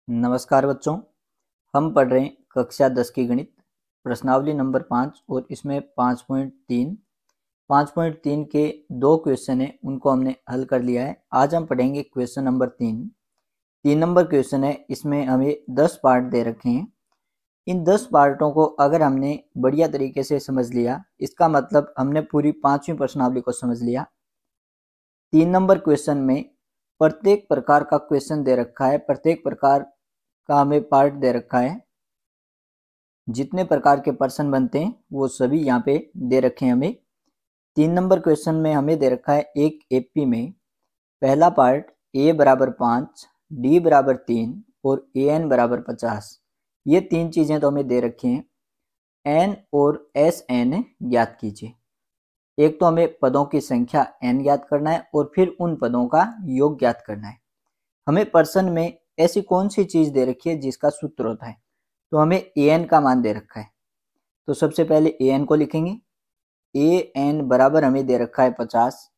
नमस्कार बच्चों, हम पढ़ रहे हैं कक्षा 10 की गणित प्रश्नावली नंबर 5 और इसमें 5.3 के दो क्वेश्चन हैं, उनको हमने हल कर लिया है। आज हम पढ़ेंगे क्वेश्चन नंबर 3 नंबर क्वेश्चन है। इसमें हमें 10 पार्ट दे रखे हैं। इन 10 पार्टों को अगर हमने बढ़िया तरीके से समझ लिया, इसका मतलब हमने पूरी 5वीं प्रश्नावली को समझ लिया। 3 नंबर क्वेश्चन में प्रत्येक प्रकार का क्वेश्चन दे रखा है, प्रत्येक प्रकार का हमें पार्ट दे रखा है। जितने प्रकार के प्रश्न बनते हैं वो सभी यहाँ पे दे रखे हैं हमें। 3 नंबर क्वेश्चन में हमें दे रखा है एक एपी में पहला पार्ट a बराबर 5, d बराबर 3 और an बराबर 50। ये तीन चीजें तो हमें दे रखी हैं। n और sn ज्ञात कीजिए। एक तो हमें पदों की संख्या n ज्ञात करना है और फिर उन पदों का योग ज्ञात करना है। हमें प्रश्न में ऐसी कौन सी चीज दे रखी है जिसका सूत्र होता है, तो हमें an का मान दे रखा है। तो सबसे पहले an को लिखेंगे। an बराबर हमें दे रखा है 50।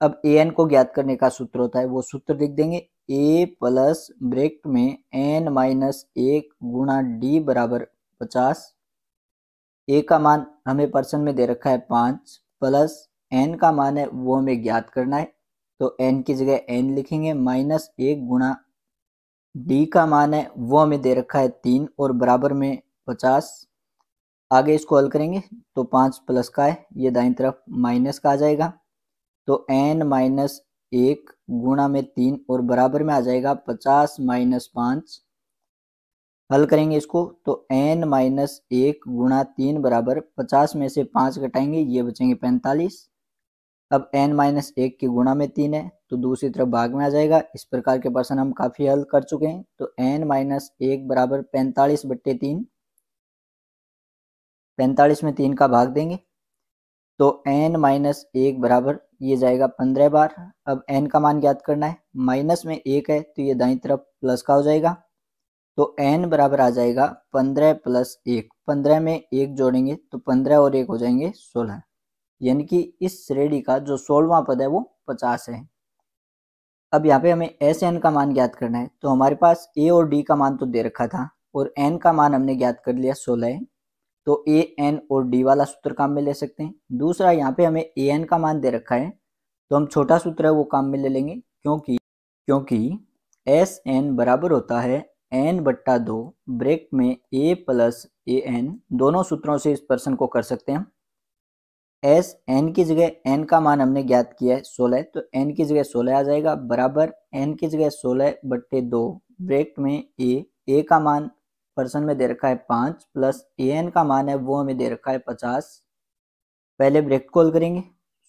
अब an को ज्ञात करने का सूत्र होता है, वो सूत्र लिख देंगे। a प्लस ब्रैकेट में n माइनस 1 गुणा d बराबर 50। a का मान हमें प्रश्न में दे रखा है 5 प्लस n का मान है वो हमें ज्ञात करना है। तो n की जगह n लिखेंगे माइनस 1 गुणा d का मान है वो हमें दे रखा है 3 और बराबर में 50। आगे इसको हल करेंगे तो 5 प्लस का है, ये दाईं तरफ माइनस का आ जाएगा। तो n माइनस 1 गुणा में 3 और बराबर में आ जाएगा 50 माइनस 5। हल करेंगे इसको तो n माइनस 1 गुणा 3 बराबर 50 में से 5 घटाएंगे, ये बचेंगे 45। अब n माइनस 1 की गुणा में 3 है तो दूसरी तरफ भाग में आ जाएगा। इस प्रकार के प्रश्न हम काफ़ी हल कर चुके हैं। तो n माइनस 1 बराबर 45/3, 45 में 3 का भाग देंगे तो n माइनस 1 बराबर ये जाएगा 15 बार। अब n का मान ज्ञात करना है, माइनस में 1 है तो ये दाईं तरफ प्लस का हो जाएगा। तो n बराबर आ जाएगा 15 प्लस 1। 15 में 1 जोड़ेंगे तो 15 और 1 हो जाएंगे 16, यानी कि इस श्रेणी का जो 16वां पद है वो 50 है। अब यहाँ पे हमें Sn का मान ज्ञात करना है। तो हमारे पास a और d का मान तो दे रखा था और n का मान हमने ज्ञात कर लिया 16 है। तो a n और d वाला सूत्र काम में ले सकते हैं। दूसरा यहाँ पे हमें an का मान दे रखा है तो हम छोटा सूत्र है वो काम में ले लेंगे, क्योंकि Sn बराबर होता है n/2 ब्रैकेट में a प्लस an। दोनों सूत्रों से इस प्रश्न को कर सकते हैं हम। n की जगह n का मान हमने ज्ञात किया है 16, तो n की जगह 16 आ जाएगा बराबर n की जगह 16/2 ब्रैकेट में a का मान प्रश्न में दे रखा है 5 प्लस an का मान है वो हमें दे रखा है 50। पहले ब्रैकेट को हल करेंगे।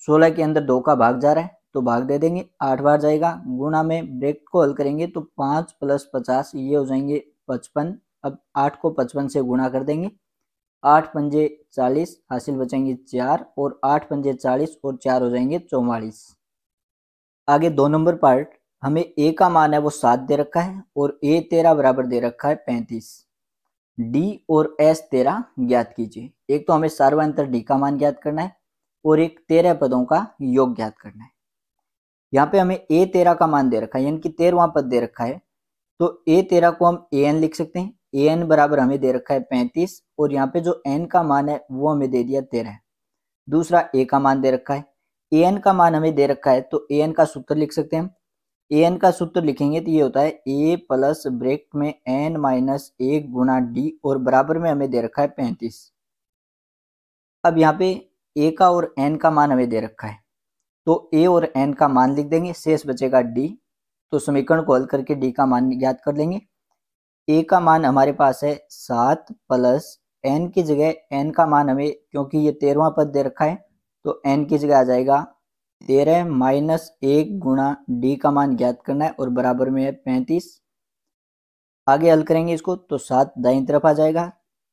16 के अंदर 2 का भाग जा रहा है तो भाग दे देंगे, 8 बार जाएगा। गुणा में ब्रैकेट को हल करेंगे तो 5 प्लस 50 ये हो जाएंगे 55। अब 8 को 55 से गुणा कर देंगे, 8 पंजे 40 हासिल बचेंगे 4 और 8 पंजे 40 और 4 हो जाएंगे 44। आगे 2 नंबर पार्ट, हमें a का मान है वो 7 दे रखा है और a 13 बराबर दे रखा है 35। d और s 13 ज्ञात कीजिए। एक तो हमें सार्वंतर d का मान ज्ञात करना है और एक 13 पदों का योग ज्ञात करना है। यहाँ पे हमें a 13 का मान दे रखा है, यानी कि 13वां पद दे रखा है। तो a 13 को हम an लिख सकते हैं। an बराबर हमें दे रखा है 35 और यहाँ पे जो n का मान है वो हमें दे दिया 13। दूसरा a का मान दे रखा है, an का मान हमें दे रखा है तो an का सूत्र लिख सकते हैं हम। an का सूत्र लिखेंगे तो ये होता है a प्लस ब्रैकेट में n माइनस 1 गुणा d और बराबर में हमें दे रखा है 35। अब यहाँ पे a का और n का मान हमें दे रखा है तो a और n का मान लिख देंगे, शेष बचेगा d। तो समीकरण को हल करके d का मान ज्ञात कर लेंगे। a का मान हमारे पास है 7 प्लस n की जगह n का मान हमें, क्योंकि ये 13वां पद दे रखा है तो n की जगह आ जाएगा 13 माइनस 1 गुणा d का मान ज्ञात करना है और बराबर में है 35। आगे हल करेंगे इसको तो 7 दाईं तरफ आ जाएगा।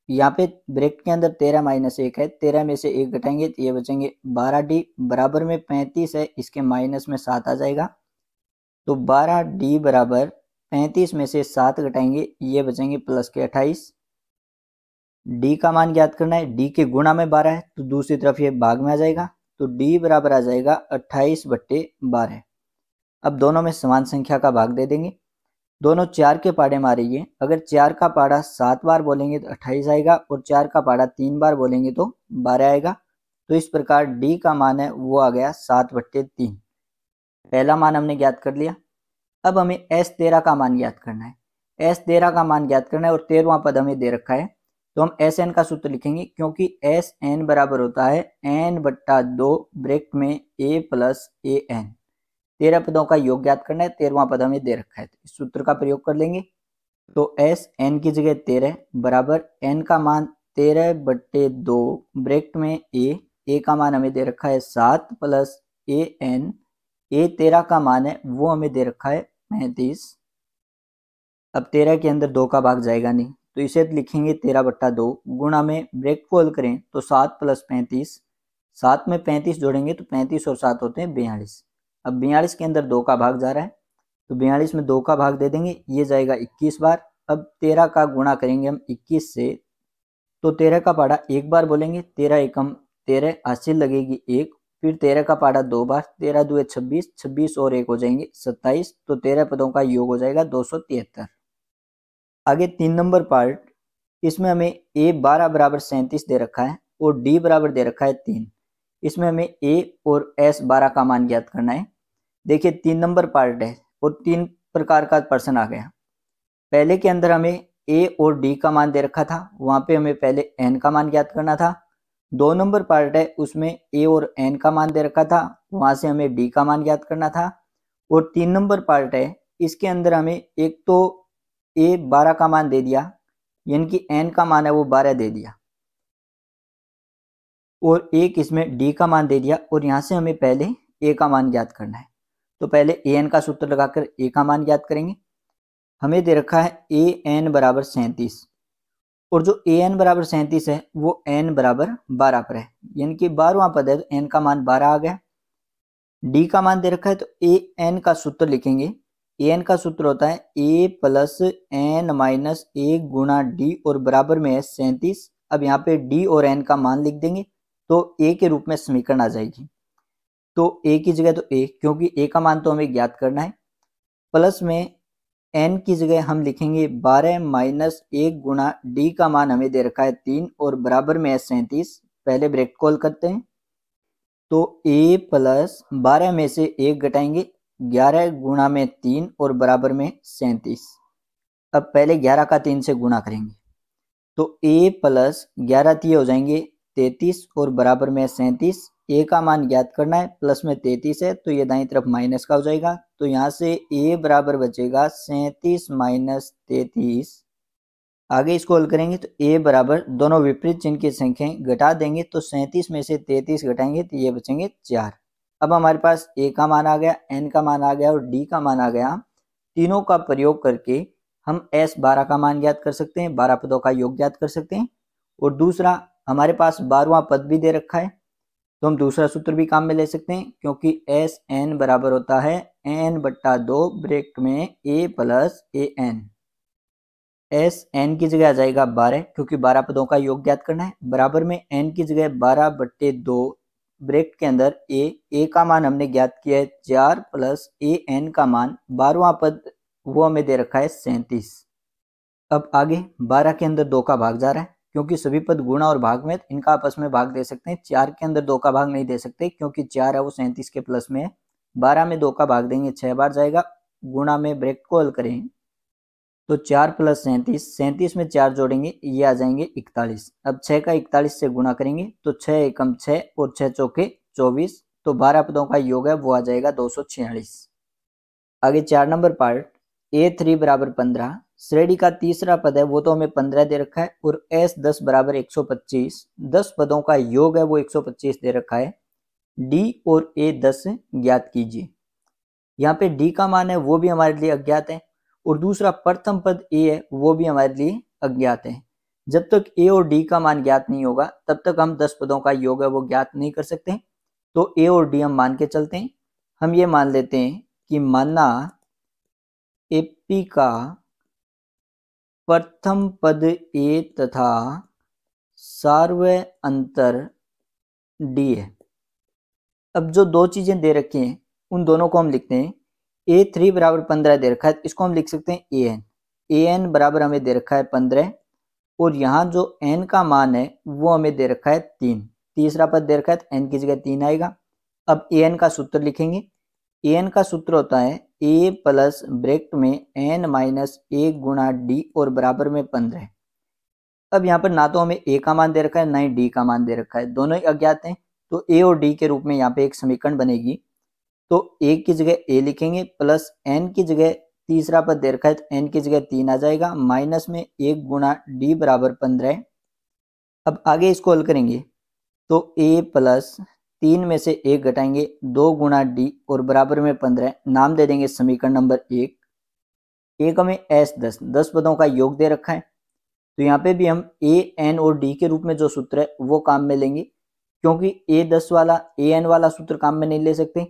यहाँ पे ब्रैकेट के अंदर 13 माइनस 1 है, 13 में से 1 घटाएंगे तो ये बचेंगे 12d बराबर में 35 है, इसके माइनस में 7 आ जाएगा। तो 12d बराबर 35 में से 7 घटाएंगे ये बचेंगे प्लस के 28। d का मान ज्ञात करना है, d के गुणा में 12 है तो दूसरी तरफ ये भाग में आ जाएगा। तो d बराबर आ जाएगा 28/12। अब दोनों में समान संख्या का भाग दे देंगे। दोनों 4 के पाड़े मारेंगे, अगर 4 का पाड़ा 7 बार बोलेंगे तो 28 आएगा और 4 का पाड़ा 3 बार बोलेंगे तो 12 आएगा। तो इस प्रकार डी का मान है वो आ गया 7/3। पहला मान हमने ज्ञात कर लिया। अब हमें S13 का मान ज्ञात करना है। S13 का मान ज्ञात करना है और 13वां पद हमें दे रखा है, तो हम Sn का सूत्र लिखेंगे, क्योंकि Sn बराबर होता है n/2 ब्रैकेट में a प्लस an। 13 पदों का योग ज्ञात करना है, 13वां पद हमें दे रखा है, तो इस सूत्र का प्रयोग कर लेंगे। तो Sn की जगह 13 बराबर n का मान 13/2 ब्रैकेट में a का मान हमें दे रखा है 7 प्लस an। a 13 का मान है वो हमें दे रखा है 35। अब 13 के अंदर 2 का भाग जाएगा नहीं, तो इसे लिखेंगे 13/2 गुणा में ब्रैकेट खोल करें तो 7 प्लस 35, 7 में 35 जोड़ेंगे तो 35 और 7 होते हैं 42। अब 42 के अंदर 2 का भाग जा रहा है, तो 42 में 2 का भाग दे देंगे, ये जाएगा 21 बार। अब 13 का गुणा करेंगे हम 21 से, तो 13 का पाड़ा 1 बार बोलेंगे, 13 एकम 13 हासिल लगेगी 1, फिर 13 का पाड़ा 2 बार, 13 दूए 26, 26 और 1 हो जाएंगे 27। तो 13 पदों का योग हो जाएगा 273। आगे 3 नंबर पार्ट, इसमें हमें a 12 बराबर 37 दे रखा है और d बराबर दे रखा है 3। इसमें हमें a और s 12 का मान ज्ञात करना है। देखिए 3 नंबर पार्ट है और 3 प्रकार का प्रश्न आ गया। पहले के अंदर हमें a और d का मान दे रखा था, वहां पे हमें पहले n का मान ज्ञात करना था। 2 नंबर पार्ट है, उसमें a और n का मान दे रखा था, वहां से हमें d का मान ज्ञात करना था। और 3 नंबर पार्ट है, इसके अंदर हमें एक तो a 12 का मान दे दिया, यानी कि n का मान है वो 12 दे दिया, और एक इसमें d का मान दे दिया, और यहाँ से हमें पहले a का मान ज्ञात करना है। तो पहले an का सूत्र लगाकर a का मान ज्ञात करेंगे। हमें दे रखा है an बराबर 37, और जो an बराबर 37 है वो n बराबर 12 पर है, यानी कि 12वां पद है, तो n का मान 12 आ गया। d का मान दे रखा है, तो an का सूत्र लिखेंगे। an का सूत्र होता है a प्लस n माइनस 1 गुणा d और बराबर में है 37। अब यहाँ पे d और n का मान लिख देंगे, तो a के रूप में समीकरण आ जाएगी। तो a की जगह तो a, क्योंकि a का मान तो हमें ज्ञात करना है, प्लस में n की जगह हम लिखेंगे 12 माइनस 1 गुणा d का मान हमें दे रखा है 3 और बराबर में है 37। पहले ब्रैकेट खोल करते हैं, तो a प्लस 12 में से 1 घटाएंगे, 11 गुणा में 3 और बराबर में 37। अब पहले 11 का 3 से गुणा करेंगे, तो a प्लस 11 3 हो जाएंगे 33 और बराबर में 37। a का मान ज्ञात करना है, प्लस में 33 है तो ये दाईं तरफ माइनस का हो जाएगा, तो यहाँ से a बराबर बचेगा 37 माइनस 33। आगे इसको हल करेंगे तो a बराबर दोनों विपरीत चिन्ह की संख्याएं घटा देंगे, तो 37 में से 33 घटाएंगे तो ये बचेंगे 4। अब हमारे पास a का मान आ गया, n का मान आ गया और d का मान आ गया। तीनों का प्रयोग करके हम S12 का मान ज्ञात कर सकते हैं, 12 पदों का योग ज्ञात कर सकते हैं। और दूसरा हमारे पास 12वां पद भी दे रखा है, तो हम दूसरा सूत्र भी काम में ले सकते हैं, क्योंकि Sn बराबर होता है n/2 ब्रैकेट में a प्लस an। Sn की जगह आ जाएगा 12, क्योंकि 12 पदों का योग ज्ञात करना है, बराबर में n की जगह 12/2 ब्रैकेट के अंदर a का मान हमने ज्ञात किया है 4 प्लस an का मान 12वां पद वो हमें दे रखा है 37। अब आगे 12 के अंदर 2 का भाग जा रहा है, क्योंकि सभी पद गुणा और भाग में इनका आपस में भाग दे सकते हैं। 4 के अंदर 2 का भाग नहीं दे सकते, क्योंकि 4 है वो 37 के प्लस में है। 12 में 2 का भाग देंगे 6 बार जाएगा, गुणा में ब्रैकेट को हल करें तो 4 प्लस 37, 37 में 4 जोड़ेंगे ये आ जाएंगे 41। अब 6 का 41 से गुणा करेंगे तो 6 एकम 6 और 6 चौके 24, तो 12 पदों का योग है वो आ जाएगा 246। आगे 4 नंबर पार्ट, a3 बराबर 15, श्रेणी का तीसरा पद है वो तो हमें 15 दे रखा है, और S10 बराबर 125, 10 पदों का योग है वो 125 दे रखा है। d और a10 ज्ञात कीजिए। यहाँ पे d का मान है वो भी हमारे लिए अज्ञात है, और दूसरा प्रथम पद a है वो भी हमारे लिए अज्ञात है। जब तक a और d का मान ज्ञात नहीं होगा तब तक हम 10 पदों का योग है वो ज्ञात नहीं कर सकते। तो a और d हम मान के चलते हैं। हम ये मान लेते हैं कि माना AP का प्रथम पद a तथा सार्वय अंतर d है। अब जो दो चीजें दे रखी हैं उन दोनों को हम लिखते हैं। A3 बराबर 15 दे रखा है, इसको हम लिख सकते हैं AN। AN बराबर हमें दे रखा है 15 और यहाँ जो n का मान है वो हमें दे रखा है 3। तीसरा पद दे रखा है तो n की जगह 3 आएगा। अब an का सूत्र लिखेंगे। an का सूत्र होता है a प्लस ब्रैकेट में n माइनस 1 गुणा d और बराबर में 15। अब यहाँ पर ना तो हमें a का मान दे रखा है ना ही d का मान दे रखा है, दोनों ही अज्ञात हैं। तो a और d के रूप में यहाँ पे एक समीकरण बनेगी। तो a की जगह a लिखेंगे प्लस n की जगह तीसरा पद दे रखा है तो n की जगह 3 आ जाएगा, माइनस में 1 गुणा d बराबर 15। अब आगे इसको हल करेंगे तो a प्लस 3 में से 1 घटाएंगे 2 गुणा d और बराबर में 15। नाम दे देंगे समीकरण नंबर 1। एक हमें s 10 पदों का योग दे रखा है, तो यहाँ पे भी हम a n और d के रूप में जो सूत्र है वो काम में लेंगे, क्योंकि a 10 वाला a n वाला सूत्र काम में नहीं ले सकते,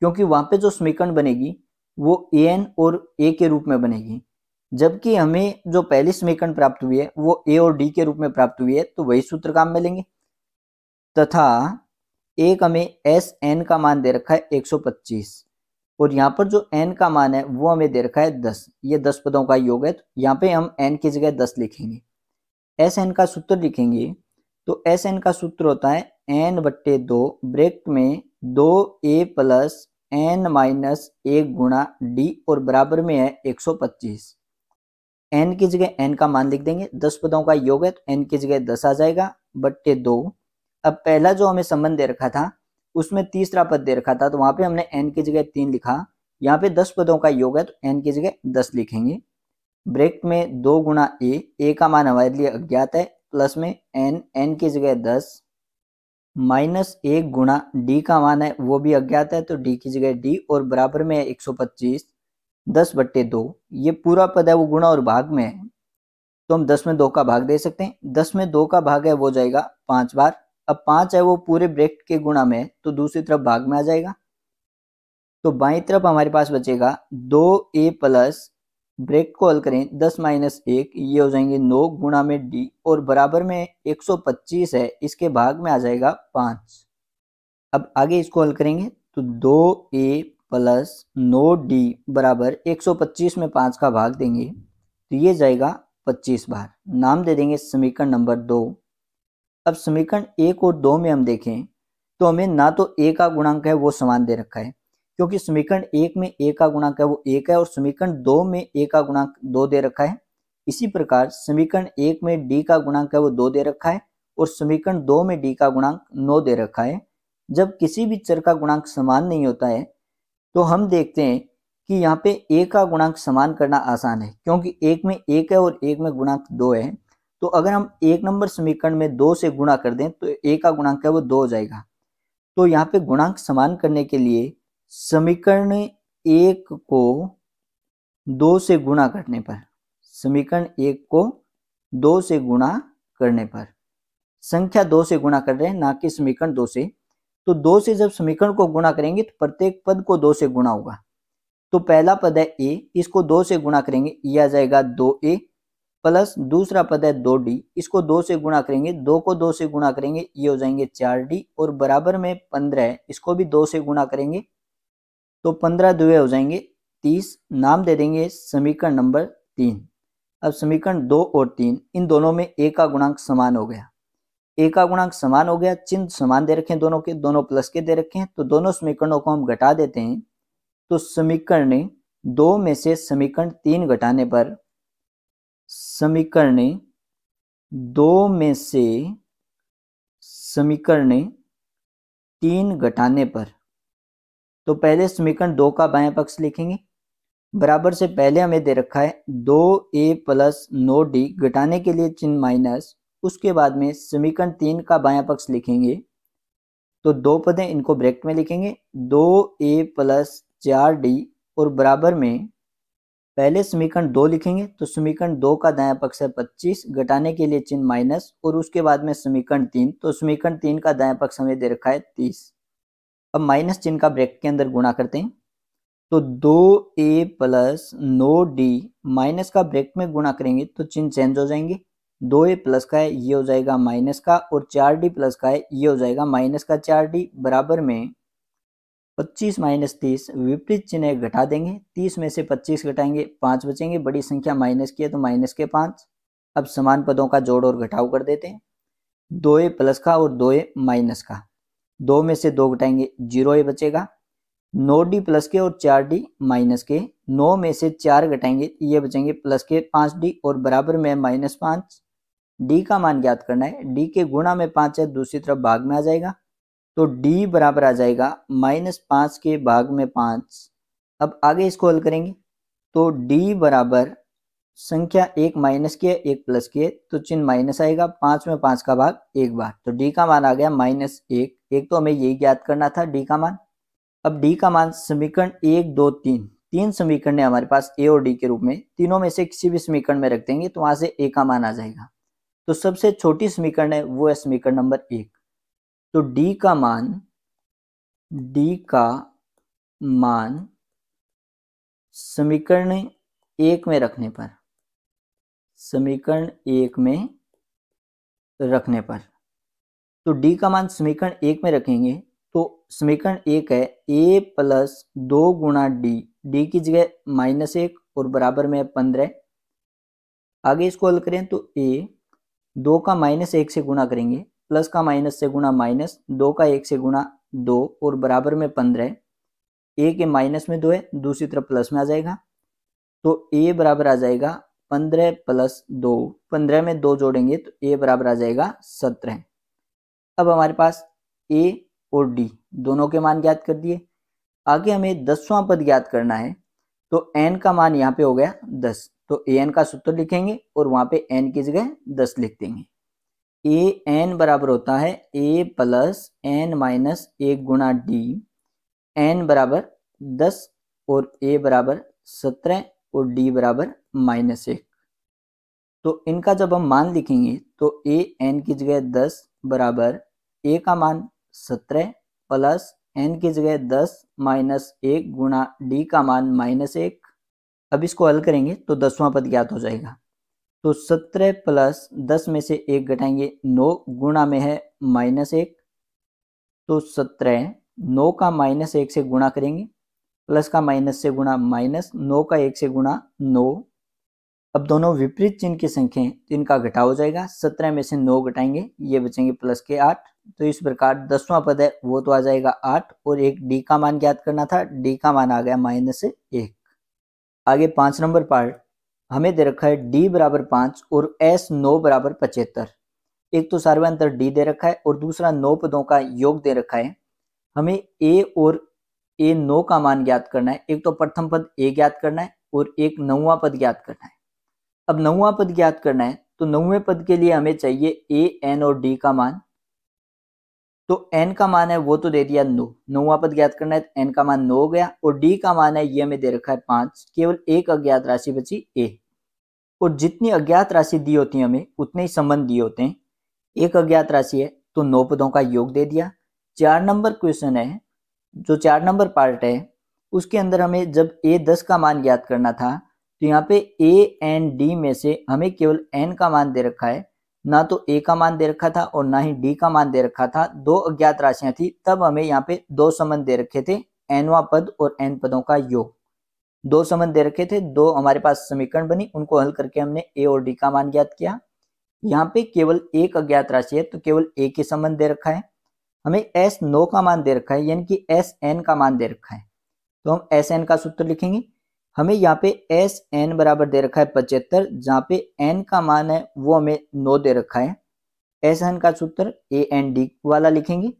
क्योंकि वहां पे जो समीकरण बनेगी वो a n और a के रूप में बनेगी, जबकि हमें जो पहली समीकरण प्राप्त हुई है वो a और d के रूप में प्राप्त हुई है, तो वही सूत्र काम में लेंगे। तथा एक हमें एस एन का मान दे रखा है 125 और यहाँ पर जो n का मान है वो हमें दे रखा है 10। ये 10 पदों का योग है, तो यहाँ पे हम n की जगह 10 लिखेंगे। एस एन का सूत्र लिखेंगे तो एस एन का सूत्र होता है n/2 ब्रैकेट में 2a प्लस n माइनस 1 गुणा d और बराबर में है 125। n की जगह n का मान लिख देंगे, 10 पदों का योग है तो n की जगह 10 आ जाएगा बट्टे 2। अब पहला जो हमें संबंध दे रखा था उसमें तीसरा पद दे रखा था, तो वहां पे हमने n की जगह 3 लिखा। यहाँ पे 10 पदों का योग है तो n की जगह 10 लिखेंगे। ब्रैकेट में 2 गुणा a का मान हमारे लिए अज्ञात है, प्लस में n की जगह 10 माइनस 1 गुणा d का मान है वो भी अज्ञात है, तो d की जगह d और बराबर में है 125। 10/2 ये पूरा पद है वो गुणा और भाग में है, तो हम 10 में 2 का भाग दे सकते हैं। 10 में 2 का भाग है वो जाएगा 5 बार। अब 5 है वो पूरे ब्रैकेट के गुणा में है, तो दूसरी तरफ भाग में आ जाएगा। तो बाईं तरफ हमारे पास बचेगा 2a प्लस ब्रैकेट को हल करें 10 माइनस 1, ये हो जाएंगे 9 गुणा में d और बराबर में 125 है, इसके भाग में आ जाएगा 5। अब आगे इसको हल करेंगे तो 2a प्लस 9d बराबर 125 में 5 का भाग देंगे तो ये जाएगा 25 बार। नाम दे देंगे समीकरण नंबर 2। अब समीकरण 1 और 2 में हम देखें तो हमें ना तो a का गुणांक है वो समान दे रखा है, क्योंकि समीकरण 1 में a का गुणांक है वो 1 है और समीकरण 2 में a का गुणांक 2 दे रखा है। इसी प्रकार समीकरण 1 में d का गुणांक है वो 2 दे रखा है और समीकरण 2 में d का गुणांक 9 दे रखा है। जब किसी भी चर का गुणांक समान नहीं होता है तो हम देखते हैं कि यहाँ पे a का गुणांक समान करना आसान है, क्योंकि एक में 1 है और एक में गुणांक 2 है। तो अगर हम 1 नंबर समीकरण में 2 से गुणा कर दें तो a का गुणांक है वो 2 हो जाएगा। तो यहाँ पे गुणांक समान करने के लिए समीकरण 1 को 2 से गुणा करने पर, समीकरण 1 को 2 से गुणा करने पर, संख्या 2 से गुणा कर रहे हैं ना कि समीकरण 2 से, तो 2 से जब समीकरण को गुणा करेंगे तो प्रत्येक पद को 2 से गुणा होगा। तो पहला पद है a, इसको 2 से गुणा करेंगे यह आ जाएगा 2a प्लस दूसरा पद है 2d, इसको 2 से गुणा करेंगे, 2 को 2 से गुणा करेंगे ये हो जाएंगे 4d और बराबर में 15, इसको भी 2 से गुणा करेंगे तो 15 दुए हो जाएंगे 30। नाम दे देंगे समीकरण नंबर 3। अब समीकरण 2 और 3 इन दोनों में a का गुणांक समान हो गया। a का गुणांक समान हो गया, चिन्ह समान दे रखे हैं दोनों के, दोनों प्लस के दे रखे हैं, तो दोनों समीकरणों को हम घटा देते हैं। तो समीकरण 2 में से समीकरण 3 घटाने पर, समीकरण 2 में से समीकरण 3 घटाने पर, तो पहले समीकरण 2 का बायां पक्ष लिखेंगे। बराबर से पहले हमें दे रखा है 2a प्लस 9d, घटाने के लिए चिन्ह माइनस, उसके बाद में समीकरण 3 का बायां पक्ष लिखेंगे। तो 2 पद हैं इनको ब्रैकेट में लिखेंगे 2a प्लस 4d और बराबर में पहले समीकरण 2 लिखेंगे, तो समीकरण 2 का दायां पक्ष है 25, घटाने के लिए चिन्ह माइनस और उसके बाद में समीकरण 3, तो समीकरण 3 का दायां पक्ष हमें दे रखा है 30। अब माइनस चिन्ह का ब्रैकेट के अंदर गुणा करते हैं, तो 2a प्लस 9d माइनस का ब्रैकेट में गुणा करेंगे तो चिन्ह चेंज हो जाएंगे। 2a प्लस का है ये हो जाएगा माइनस का और 4d प्लस का है ये हो जाएगा माइनस का 4d, बराबर में 25 माइनस 30, विपरीत चिन्ह घटा देंगे, 30 में से 25 घटाएंगे 5 बचेंगे, बड़ी संख्या माइनस की है तो माइनस के 5। अब समान पदों का जोड़ और घटाव कर देते हैं, 2a प्लस का और 2a माइनस का, 2 में से 2 घटाएंगे 0a बचेगा, 9d प्लस के और 4d माइनस के, 9 में से 4 घटाएंगे ये बचेंगे प्लस के 5d और बराबर में माइनस 5। d का मान ज्ञात करना है, d के गुणा में 5 है, दूसरी तरफ भाग में आ जाएगा, तो d बराबर आ जाएगा -5 के भाग में 5। अब आगे इसको हल करेंगे तो d बराबर संख्या एक माइनस की है एक प्लस की है तो चिन्ह माइनस आएगा, 5 में 5 का भाग एक बार, तो d का मान आ गया -1। एक तो हमें यही ज्ञात करना था d का मान। अब d का मान समीकरण 1 2 3, तीन समीकरण है हमारे पास a और d के रूप में, तीनों में से किसी भी समीकरण में रख देंगे तो वहां से a का मान आ जाएगा। तो सबसे छोटी समीकरण है वो है समीकरण नंबर 1। तो d का मान समीकरण 1 में रखने पर, तो d का मान समीकरण 1 में रखेंगे तो समीकरण 1 है a प्लस 2 गुणा d की जगह -1 और बराबर में 15। आगे इसको हल करें तो a 2 का -1 से गुणा करेंगे, प्लस का माइनस से गुणा माइनस, 2 का 1 से गुणा 2 और बराबर में 15। a के माइनस में 2 है, दूसरी तरफ प्लस में आ जाएगा, तो a बराबर आ जाएगा 15 प्लस 2, 15 में 2 जोड़ेंगे तो a बराबर आ जाएगा 17। अब हमारे पास a और d दोनों के मान ज्ञात कर दिए। आगे हमें 10वां पद ज्ञात करना है, तो n का मान यहाँ पे हो गया 10, तो an का सूत्र लिखेंगे और वहां पे n की जगह 10 लिख देंगे। an बराबर होता है a प्लस n माइनस 1 गुणा d, n बराबर 10 और a बराबर 17 और d बराबर -1। तो इनका जब हम मान लिखेंगे तो a n की जगह 10 बराबर a का मान 17 प्लस n की जगह 10 माइनस 1 गुणा d का मान -1। अब इसको हल करेंगे तो 10वां पद ज्ञात हो जाएगा, तो 17 प्लस 10 में से 1 घटाएंगे 9 गुणा में है -1, तो 17 9 का -1 से गुणा करेंगे, प्लस का माइनस से गुणा माइनस, 9 का 1 से गुणा 9। अब दोनों विपरीत चिन्ह की संख्या हैं तो इनका घटाव हो जाएगा, 17 में से 9 घटाएंगे ये बचेंगे प्लस के 8। तो इस प्रकार 10वां पद है वो तो आ जाएगा 8 और एक d का मान ज्ञात करना था, d का मान आ गया -1। आगे 5 नंबर पार्ट हमें दे रखा है d बराबर 5 और s 9 बराबर 75। एक तो सार्वंतर d दे रखा है और दूसरा 9 पदों का योग दे रखा है। हमें a और a 9 का मान ज्ञात करना है, एक तो प्रथम पद a ज्ञात करना है और एक 9वां पद ज्ञात करना है। अब 9वां पद ज्ञात करना है तो 9वें पद के लिए हमें चाहिए a n और d का मान, तो n का मान है वो तो दे दिया 9, 9वां पद ज्ञात करना है तो n का मान 9 हो गया और d का मान है ये हमें दे रखा है 5, केवल एक अज्ञात राशि बची a। और जितनी अज्ञात राशि दी होती है हमें उतने ही संबंध दिए होते हैं। एक अज्ञात राशि है तो 9 पदों का योग दे दिया। 4 नंबर क्वेश्चन है, जो 4 नंबर पार्ट है उसके अंदर हमें जब a 10 का मान ज्ञात करना था तो यहाँ पे a एंड d में से हमें केवल n का मान दे रखा है, ना तो a का मान दे रखा था और ना ही d का मान दे रखा था। दो अज्ञात राशियां थी, तब हमें यहाँ पे दो संबंध दे रखे थे, nवां पद और n पदों का योग। दो संबंध दे रखे थे, दो हमारे पास समीकरण बनी, उनको हल करके हमने a और d का मान ज्ञात किया। यहाँ पे केवल एक अज्ञात राशि है तो केवल a के संबंध दे रखा है। हमें s 9 का मान दे रखा है यानी कि s n का मान दे रखा है, तो हम एस एन का सूत्र लिखेंगे। हमें यहाँ पे एस एन बराबर दे रखा है 75, जहाँ पे एन का मान है वो हमें 9 दे रखा है। एस एन का सूत्र ए एन डी वाला लिखेंगे,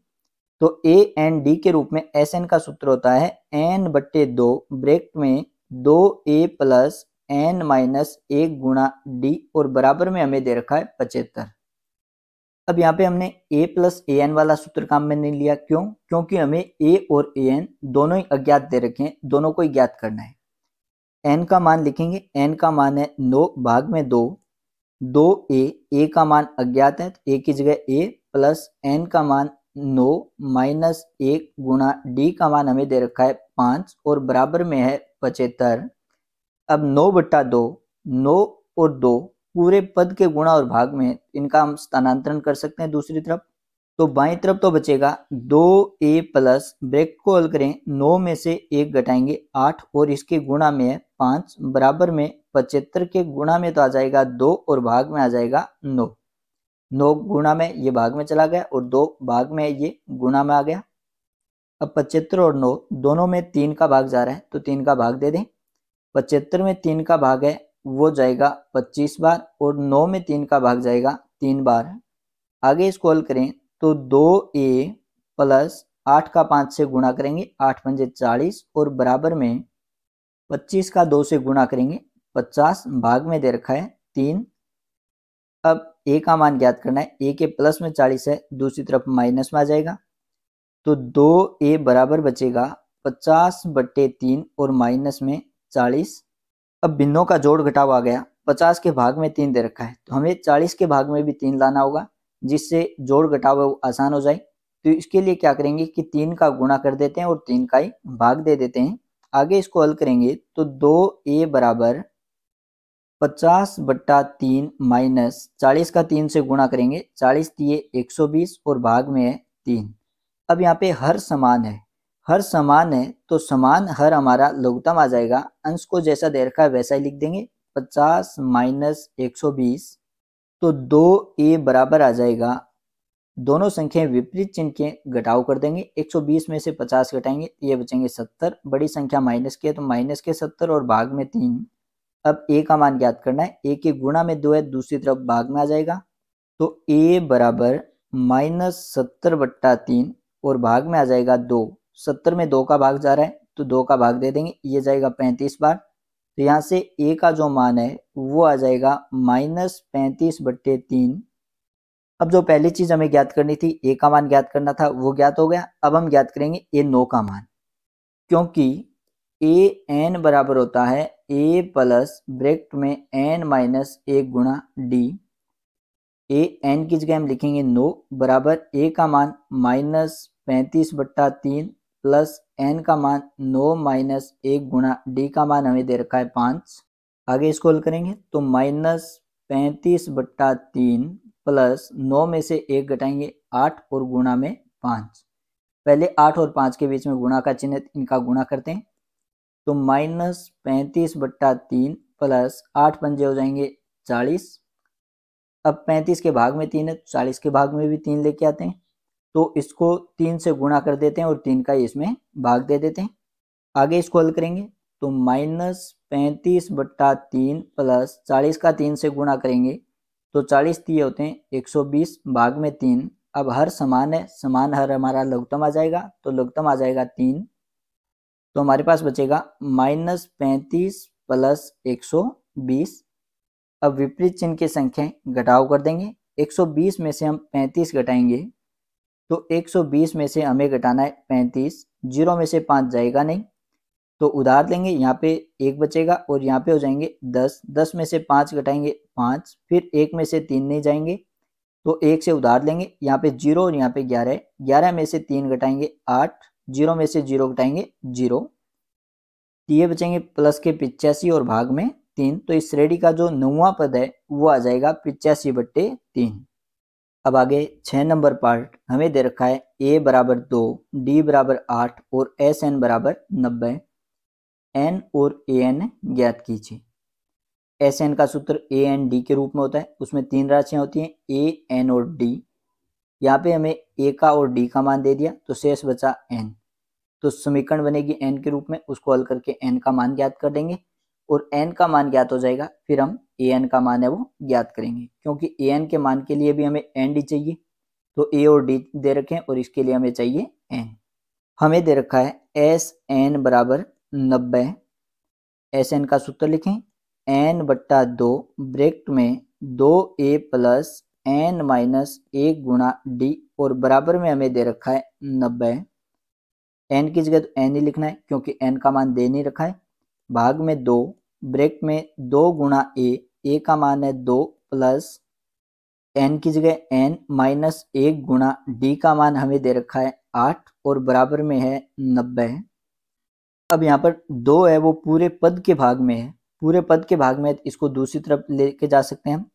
तो ए एन डी के रूप में एस एन का सूत्र होता है एन बट्टे 2 ब्रैकेट में 2a प्लस एन माइनस 1 गुणा डी और बराबर में हमें दे रखा है 75। अब यहाँ पे हमने a प्लस ए एन वाला सूत्र काम में नहीं लिया, क्यों? क्योंकि हमें a और ए एन दोनों ही अज्ञात दे रखे हैं, दोनों को ही ज्ञात करना है। n का मान लिखेंगे, n का मान है 9 भाग में 2, 2a का मान अज्ञात है तो a की जगह a प्लस n का मान 9 माइनस 1 गुणा d का मान हमें दे रखा है 5 और बराबर में है 75। अब 9 बट्टा 2, 9 और 2 पूरे पद के गुणा और भाग में, इनका हम स्थानांतरण कर सकते हैं दूसरी तरफ। तो बाईं तरफ तो बचेगा 2a प्लस, ब्रैकेट को हल करें 9 में से 1 घटाएंगे 8 और इसके गुणा में है 5 बराबर में 75 के गुणा में तो आ जाएगा 2 और भाग में आ जाएगा 9। 9 गुणा में ये भाग में चला गया और 2 भाग में ये गुणा में आ गया। अब 75 और 9 दोनों में 3 का भाग जा रहा है तो 3 का भाग दे दें। 75 में 3 का भाग है वो जाएगा 25 बार और 9 में 3 का भाग जाएगा 3 बार। आगे इसको हल करें तो 2a प्लस 8 का 5 से गुणा करेंगे 8 पंजे 40 और बराबर में 25 का 2 से गुणा करेंगे 50 भाग में दे रखा है 3। अब a का मान ज्ञात करना है। a के प्लस में 40 है, दूसरी तरफ माइनस में आ जाएगा तो 2a बराबर बचेगा 50/3 और माइनस में 40। अब भिन्नों का जोड़ घटाव आ गया। 50 के भाग में 3 दे रखा है तो हमें 40 के भाग में भी 3 लाना होगा जिससे जोड़ घटाव आसान हो जाए। तो इसके लिए क्या करेंगे कि 3 का गुणा कर देते हैं और 3 का ही भाग दे देते हैं। आगे इसको हल करेंगे तो 2a बराबर 50/3 माइनस 40 का 3 से गुणा करेंगे 40 दिए 120 और भाग में है 3। अब यहाँ पे हर समान है, हर समान है तो समान हर हमारा लघुत्तम आ जाएगा। अंश को जैसा दे रखा है वैसा ही लिख देंगे 50 माइनस 120 तो 2a बराबर आ जाएगा, दोनों संख्याएं विपरीत चिन्ह के घटाव कर देंगे। 120 में से 50 घटाएंगे ये बचेंगे 70, बड़ी संख्या माइनस के तो माइनस के 70 और भाग में 3। अब a का मान ज्ञात करना है। a के गुणा में 2 है, दूसरी तरफ भाग में आ जाएगा तो a बराबर -70/3 और भाग में आ जाएगा 2। 70 में 2 का भाग जा रहा है तो 2 का भाग दे देंगे, ये जाएगा 35 बार। तो यहाँ से a का जो मान है वो आ जाएगा -35/3। अब जो पहली चीज हमें ज्ञात करनी थी, a का मान ज्ञात करना था, वो ज्ञात हो गया। अब हम ज्ञात करेंगे a 9 का मान, क्योंकि a n बराबर होता है a प्लस ब्रैकेट में n माइनस 1 गुणा d। a n की जगह हम लिखेंगे 9 बराबर a का मान -35/3 प्लस n का मान 9 माइनस 1 गुणा d का मान हमें दे रखा है 5। आगे इसको हल करेंगे तो -35/3 प्लस 9 में से 1 घटाएंगे 8 और गुणा में 5। पहले 8 और 5 के बीच में गुणा का चिन्ह, इनका गुणा करते हैं तो -35/3 प्लस 8 पंजे हो जाएंगे 40। अब 35 के भाग में 3 है तो 40 के भाग में भी 3 लेके आते हैं तो इसको 3 से गुणा कर देते हैं और 3 का इसमें भाग दे देते हैं। आगे इसको हल करेंगे तो -35/3 प्लस 40 का 3 से गुणा करेंगे तो 40 दिए होते हैं 120 भाग में 3। अब हर समान है, समान हर हमारा लघुत्तम आ जाएगा तो लघुत्तम आ जाएगा 3। तो हमारे पास बचेगा -35 प्लस 120। अब विपरीत चिन्ह की संख्याएं घटाव कर देंगे। 120 में से हम 35 घटाएंगे तो 120 में से हमें घटाना है 35, 0 में से 5 जाएगा नहीं तो उधार लेंगे, यहाँ पे 1 बचेगा और यहाँ पे हो जाएंगे 10। 10 में से 5 घटाएंगे 5, फिर 1 में से 3 नहीं जाएंगे तो 1 से उधार लेंगे, यहाँ पे 0 और यहाँ पे 11 है। 11 में से 3 घटाएंगे 8, 0 में से 0 घटाएंगे 0, ये बचेंगे प्लस के 85 और भाग में 3। तो इस श्रेणी का जो 9वां पद है वो आ जाएगा 85/3। अब आगे 6 नंबर पार्ट हमें दे रखा है a बराबर 2, d बराबर 8 और sn बराबर 90। n और an ज्ञात कीजिए। sn का सूत्र a n d के रूप में होता है, उसमें 3 राशियां होती हैं a, n और d। यहाँ पे हमें a का और d का मान दे दिया तो शेष बचा n। तो समीकरण बनेगी n के रूप में, उसको हल करके n का मान ज्ञात कर देंगे और n का मान ज्ञात हो जाएगा, फिर हम an का मान है वो ज्ञात करेंगे। क्योंकि an के मान के लिए भी हमें n d चाहिए तो a और d दे रखे हैं और इसके लिए हमें चाहिए n। हमें दे रखा है sn बराबर 90। sn का सूत्र लिखें n/2 ब्रैकेट में 2a प्लस n माइनस 1 गुणा d और बराबर में हमें दे रखा है 90। n की जगह तो n ही लिखना है क्योंकि n का मान दे नहीं रखा है। भाग में 2 ब्रैकेट में 2 गुणा a का मान है 2 प्लस n की जगह n माइनस 1 गुणा d का मान हमें दे रखा है 8 और बराबर में है 90। अब यहाँ पर 2 है वो पूरे पद के भाग में है, पूरे पद के भाग में इसको दूसरी तरफ लेके जा सकते हैं हम।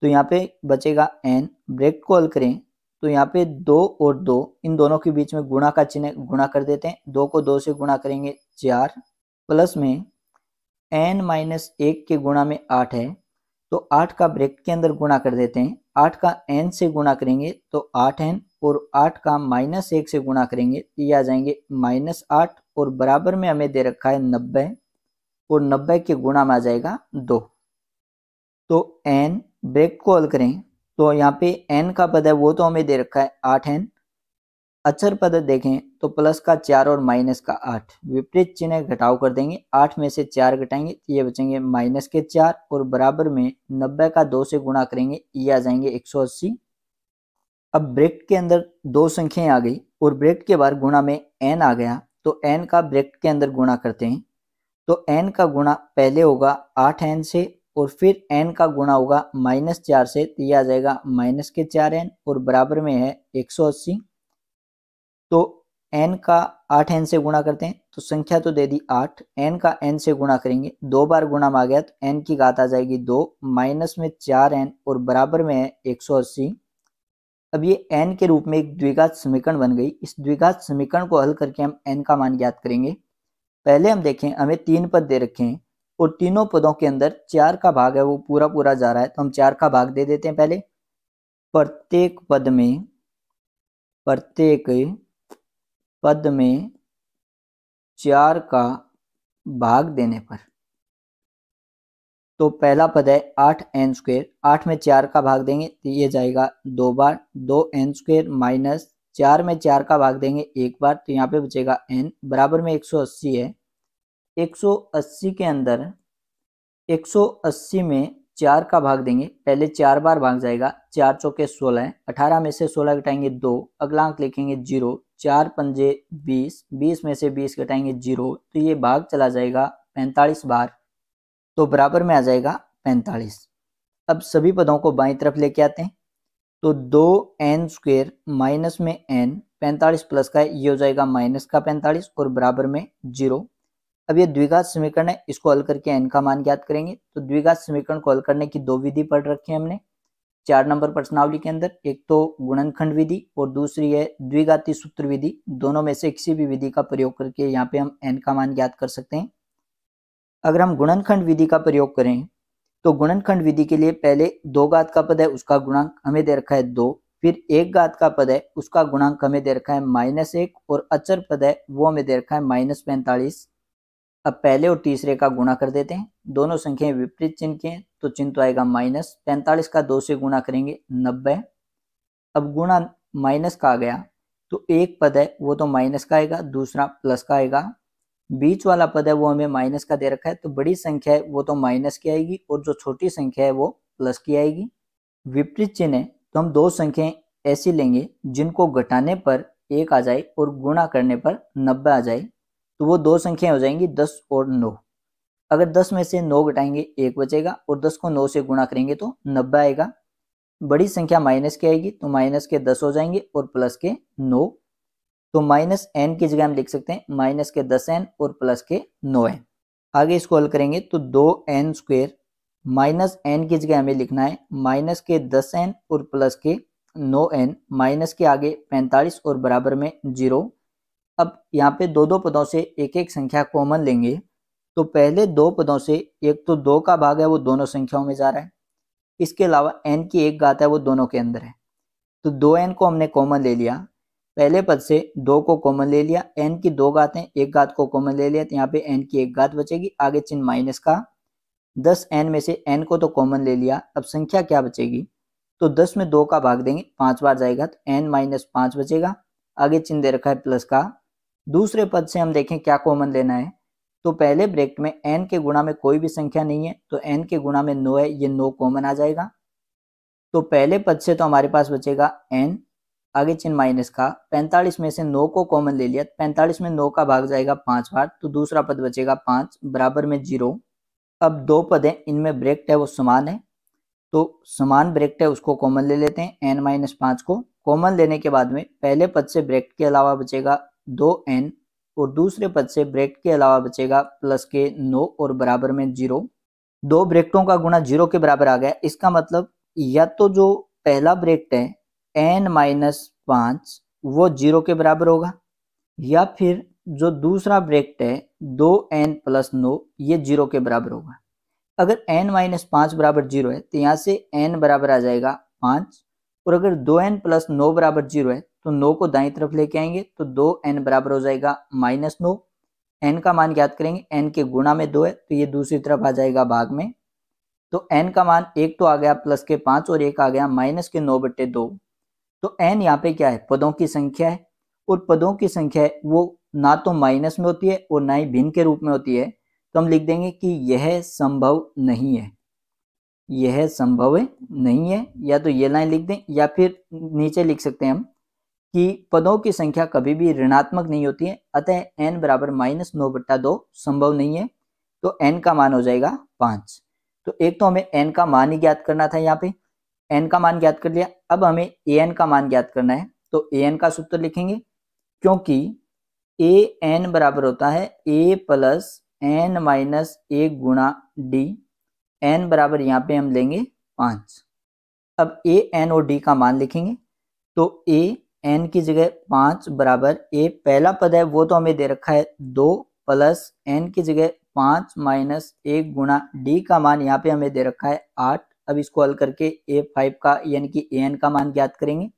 तो यहाँ पे बचेगा n, ब्रैकेट को हल करें तो यहाँ पे 2 और 2 इन दोनों के बीच में गुणा का चिन्ह गुणा कर देते हैं। 2 को 2 से गुणा करेंगे 4 प्लस में n माइनस 1 के गुणा में 8 है तो 8 का ब्रैकेट के अंदर गुणा कर देते हैं। 8 का n से गुणा करेंगे तो 8n और 8 का माइनस 1 से गुणा करेंगे तो ये आ जाएंगे -8 और बराबर में हमें दे रखा है 90 और 90 के गुणा में आ जाएगा 2। तो n ब्रैकेट को हल करें तो यहाँ पे n का पद है वो तो हमें दे रखा है 8n। अचर पद देखें तो प्लस का 4 और माइनस का 8 विपरीत चिन्ह घटाव कर देंगे। 8 में से 4 घटाएंगे तो ये बचेंगे माइनस के 4 और बराबर में 90 का 2 से गुणा करेंगे ये आ जाएंगे 180। अब ब्रैकेट के अंदर दो संख्याएं आ गई और ब्रैकेट के बाहर गुणा में n आ गया तो n का ब्रैकेट के अंदर गुणा करते हैं। तो n का गुणा पहले होगा 8n से और फिर n का गुणा होगा -4 से तो यह आ जाएगा माइनस के 4n और बराबर में है 180। तो n का 8n से गुणा करते हैं तो संख्या तो दे दी 8, n का n से गुणा करेंगे 2 बार गुणा में आ गया तो n की घात आ जाएगी 2 माइनस में 4n और बराबर में है 180। अब ये n के रूप में एक द्विघात समीकरण बन गई। इस द्विघात समीकरण को हल करके हम n का मान ज्ञात करेंगे। पहले हम देखें हमें 3 पद दे रखे हैं और तीनों पदों के अंदर 4 का भाग है वो पूरा पूरा जा रहा है तो हम 4 का भाग दे देते हैं। पहले प्रत्येक पद में 4 का भाग देने पर तो पहला पद है 8n²। 8 में 4 का भाग देंगे तो ये जाएगा 2 बार 2n² माइनस 4 में 4 का भाग देंगे 1 बार तो यहाँ पे बचेगा n बराबर में 180 है। 180 के अंदर 180 में 4 का भाग देंगे, पहले 4 बार भाग जाएगा, 4 चौके 16 है, 18 में से 16 घटाएंगे 2, अगला अंक लिखेंगे 0, 4 पंजे 20, 20 में से 20 घटाएंगे 0 तो ये भाग चला जाएगा 45 बार तो बराबर में आ जाएगा 45। अब सभी पदों को बाईं तरफ लेके आते हैं तो 2n² माइनस में n 45 प्लस का है ये हो जाएगा माइनस का 45 और बराबर में 0। अब ये द्विघात समीकरण है, इसको हल करके n का मान ज्ञात करेंगे। तो द्विघात समीकरण को हल करने की दो विधि पढ़ रखी है हमने 4 नंबर प्रश्नावली के अंदर। एक तो गुणनखंड विधि और दूसरी है द्विघाती सूत्र विधि। दोनों में से किसी भी विधि का प्रयोग करके यहाँ पे हम n का मान ज्ञात कर सकते हैं। अगर हम गुणनखंड विधि का प्रयोग करें तो गुणनखंड विधि के लिए पहले 2 घात का पद है उसका गुणांक हमें दे रखा है 2, फिर 1 घात का पद है उसका गुणांक हमें दे रखा है -1 और अचर पद है वो हमें दे रखा है -45। अब पहले और तीसरे का गुणा कर देते हैं। दोनों संख्याएं विपरीत चिन्ह की हैं तो चिन्ह तो आएगा माइनस। 45 का 2 से गुणा करेंगे 90। अब गुणा माइनस का आ गया तो एक पद है वो तो माइनस का आएगा, दूसरा प्लस का आएगा। बीच वाला पद है वो हमें माइनस का दे रखा है तो बड़ी संख्या है वो तो माइनस की आएगी और जो छोटी संख्या है वो प्लस की आएगी। विपरीत चिन्ह है तो हम दो संख्याएं ऐसी लेंगे जिनको घटाने पर 1 आ जाए और गुणा करने पर 90 आ जाए तो वो दो संख्याएं हो जाएंगी 10 और 9। अगर 10 में से 9 घटाएंगे 1 बचेगा और 10 को 9 से गुणा करेंगे तो 90 आएगा। बड़ी संख्या माइनस की आएगी तो माइनस के 10 हो जाएंगे और प्लस के 9 तो माइनस n की जगह हम लिख सकते हैं माइनस के 10n और प्लस के 9n। आगे इसको हल करेंगे तो 2n² माइनस n की जगह हमें लिखना है माइनस के 10n और प्लस के 9n, माइनस के आगे 45 और बराबर में 0। अब यहाँ पे दो पदों से एक एक संख्या कॉमन लेंगे तो पहले 2 पदों से एक तो 2 का भाग है वो दोनों संख्याओं में जा रहा है, इसके अलावा n की 1 घात है वो दोनों के अंदर है तो 2n को हमने कॉमन ले लिया। पहले पद से 2 को कॉमन ले लिया, n की 2 घात है, 1 घात को कॉमन ले लिया तो यहाँ पे n की 1 घात बचेगी, आगे चिन्ह माइनस का। 10n में से n को तो कॉमन ले लिया, अब संख्या क्या बचेगी तो 10 में 2 का भाग देंगे 5 बार जाएगा तो n माइनस 5 बचेगा, आगे चिन्ह दे रखा है प्लस का। दूसरे पद से हम देखें क्या कॉमन लेना है तो पहले ब्रैकेट में n के गुणा में कोई भी संख्या नहीं है तो n के गुणा में 9 है, ये 9 कॉमन आ जाएगा। तो पहले पद से तो हमारे पास बचेगा n, आगे चिन्ह माइनस का। 45 में से 9 को कॉमन ले लिया, 45 में 9 का भाग जाएगा 5 बार तो दूसरा पद बचेगा 5 बराबर में 0। अब 2 पद हैं इनमें ब्रैकेट है वो समान है तो समान ब्रैकेट है उसको कॉमन ले लेते हैं। n-5 को कॉमन लेने के बाद में पहले पद से ब्रैकेट के अलावा बचेगा 2n और दूसरे पद से ब्रैकेट के अलावा बचेगा प्लस के 9 और बराबर में 0। दो ब्रैकेटों का गुणा 0 के बराबर आ गया, इसका मतलब या तो जो पहला ब्रैकेट है n माइनस 5 वो 0 के बराबर होगा, या फिर जो दूसरा ब्रैकेट है 2n प्लस 9 ये 0 के बराबर होगा। अगर n माइनस 5 बराबर 0 है तो यहाँ से n बराबर आ जाएगा 5, और अगर 2n प्लस 9 बराबर 0 है तो 9 को दाईं तरफ लेके आएंगे तो 2n बराबर हो जाएगा माइनस 9। n का मान ज्ञात करेंगे, n के गुणा में 2 है तो ये दूसरी तरफ आ जाएगा भाग में। तो n का मान एक तो आ गया प्लस के 5 और एक आ गया माइनस के 9/2। तो n यहाँ पे क्या है, पदों की संख्या है, और पदों की संख्या है वो ना तो माइनस में होती है और ना ही भिन्न के रूप में होती है। तो हम लिख देंगे कि यह संभव नहीं है, यह संभव नहीं है, या तो ये लाइन लिख दें या फिर नीचे लिख सकते हैं हम कि पदों की संख्या कभी भी ऋणात्मक नहीं होती है, अतः n बराबर -9/2 संभव नहीं है। तो n का मान हो जाएगा 5। तो एक तो हमें n का मान ही ज्ञात करना था, यहाँ पे n का मान ज्ञात कर लिया। अब हमें an का मान ज्ञात करना है, तो an का सूत्र लिखेंगे, क्योंकि an बराबर होता है a प्लस n माइनस 1 गुणा d। n बराबर यहाँ पे हम लेंगे 5। अब a n और d का मान लिखेंगे, तो a n की जगह 5 बराबर a पहला पद है वो तो हमें दे रखा है 2 प्लस n की जगह 5 माइनस 1 गुणा d का मान यहाँ पे हमें दे रखा है 8। अब इसको हल करके a5 का यानी कि an का मान ज्ञात करेंगे।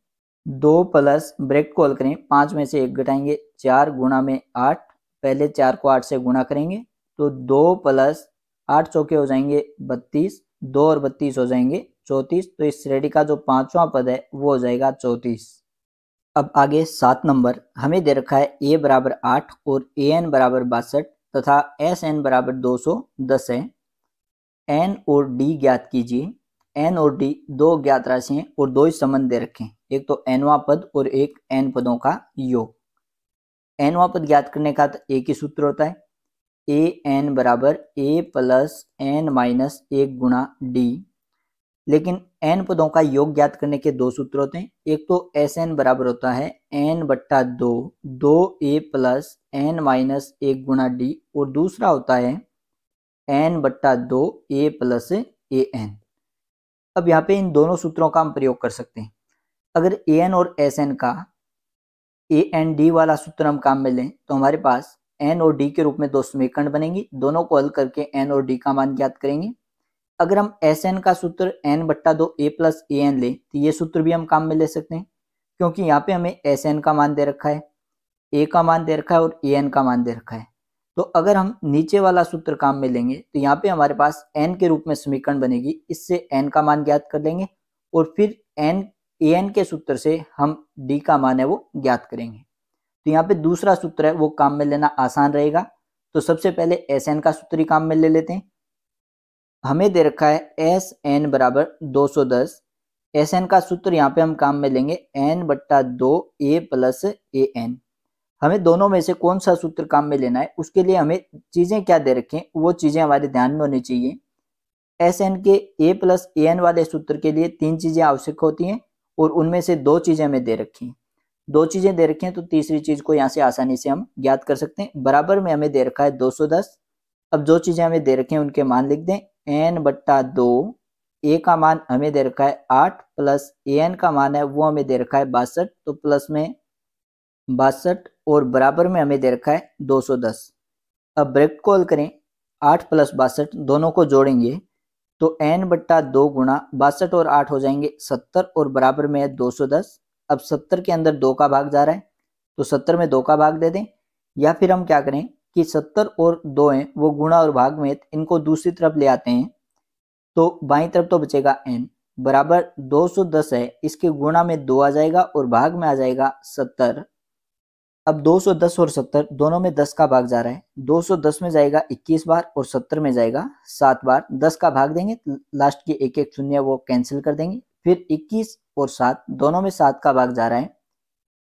2 प्लस ब्रैकेट को हल करें, 5 में से 1 घटाएंगे, 4 गुणा में 8, पहले 4 को 8 से गुणा करेंगे तो 2 प्लस 8 चौके हो जाएंगे 32, 2 और 32 हो जाएंगे 34। तो इस श्रेणी का जो पांचवा पद है वो हो जाएगा 34। अब आगे 7 नंबर हमें दे रखा है a बराबर 8 और an बराबर 62 तथा sn बराबर 210 है। n और d ज्ञात कीजिए। n और d दो ज्ञात राशि हैं और दो ही संबंध दे रखे हैं, एक तो nवां पद और एक n पदों का योग। nवां पद ज्ञात करने का तो एक ही सूत्र होता है, an बराबर a प्लस n माइनस 1 गुणा d। लेकिन n पदों का योग ज्ञात करने के दो सूत्र होते हैं, एक तो Sn बराबर होता है n/2 2a plus n minus 1 गुणा d, और दूसरा होता है n/2 a प्लस an। अब यहाँ पे इन दोनों सूत्रों का हम प्रयोग कर सकते हैं। अगर an और Sn का a&d वाला सूत्र हम काम में लें तो हमारे पास n और d के रूप में दो समीकरण बनेंगी, दोनों को हल करके n और d का मान ज्ञात करेंगे। अगर हम Sn का सूत्र n/2 a प्लस an लें तो ये सूत्र भी हम काम में ले सकते हैं, क्योंकि यहाँ पे हमें Sn का मान दे रखा है, a का मान दे रखा है और an का मान दे रखा है। तो अगर हम नीचे वाला सूत्र काम में लेंगे तो यहाँ पे हमारे पास n के रूप में समीकरण बनेगी, इससे n का मान ज्ञात कर लेंगे और फिर an के सूत्र से हम d का मान है वो ज्ञात करेंगे। तो यहाँ पे दूसरा सूत्र है वो काम में लेना आसान रहेगा। तो सबसे पहले Sn का सूत्र ही काम में ले लेते हैं। हमें दे रखा है Sn बराबर 210। Sn का सूत्र यहाँ पे हम काम में लेंगे n/2 a प्लस an। हमें दोनों में से कौन सा सूत्र काम में लेना है, उसके लिए हमें चीजें क्या दे रखें वो चीजें हमारे ध्यान में होनी चाहिए। Sn के a प्लस an वाले सूत्र के लिए 3 चीजें आवश्यक होती हैं और उनमें से 2 चीजें हमें दे रखी हैं। 2 चीजें दे रखी हैं तो तीसरी चीज को यहाँ से आसानी से हम ज्ञात कर सकते हैं। बराबर में हमें दे रखा है 210। अब जो चीजें हमें दे रखी हैं उनके मान लिख दें। n/2 a का मान हमें दे रखा है 8 प्लस an का मान है वो हमें दे रखा है 62, तो प्लस में 62 और बराबर में हमें दे रखा है 210। अब ब्रैकेट को हल करें, 8 प्लस 62 दोनों को जोड़ेंगे तो n/2 गुणा 62 और 8 हो जाएंगे 70 और बराबर में है 210। अब 70 के अंदर 2 का भाग जा रहा है तो 70 में 2 का भाग दे दें, या फिर हम क्या करें कि 70 और 2 हैं वो गुणा और भाग में, इनको दूसरी तरफ ले आते हैं तो बाईं तरफ तो बचेगा n बराबर 210 है, इसके गुणा में 2 आ जाएगा और भाग में आ जाएगा 70। अब 210 और 70 दोनों में 10 का भाग जा रहा है, 210 में जाएगा 21 बार और 70 में जाएगा 7 बार। 10 का भाग देंगे लास्ट की एक एक शून्य वो कैंसिल कर देंगे, फिर 21 और 7 दोनों में 7 का भाग जा रहा है,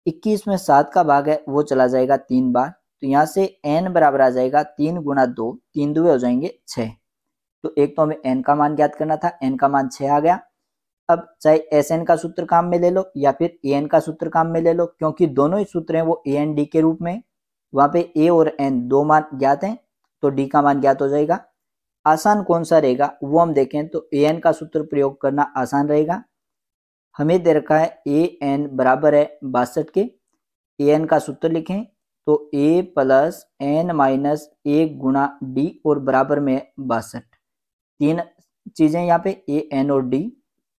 21 में 7 का भाग है वो चला जाएगा 3 बार। तो यहाँ से n बराबर आ जाएगा 3 गुणा 2, 3 दुए हो जाएंगे 6। तो एक तो हमें n का मान ज्ञात करना था, n का मान 6 आ गया। अब चाहे Sn का सूत्र काम में ले लो या फिर an का सूत्र काम में ले लो, क्योंकि दोनों ही सूत्र हैं वो a एंड d के रूप में, वहां पे a और n दो मान ज्ञात हैं तो d का मान ज्ञात हो जाएगा। आसान कौन सा रहेगा वो हम देखें तो an का सूत्र प्रयोग करना आसान रहेगा। हमें दे रखा है ए एन बराबर है 62 के। ए एन का सूत्र लिखें तो ए प्लस एन माइनस 1 गुणा डी और बराबर में 62। तीन चीजें यहाँ पे ए एन और डी।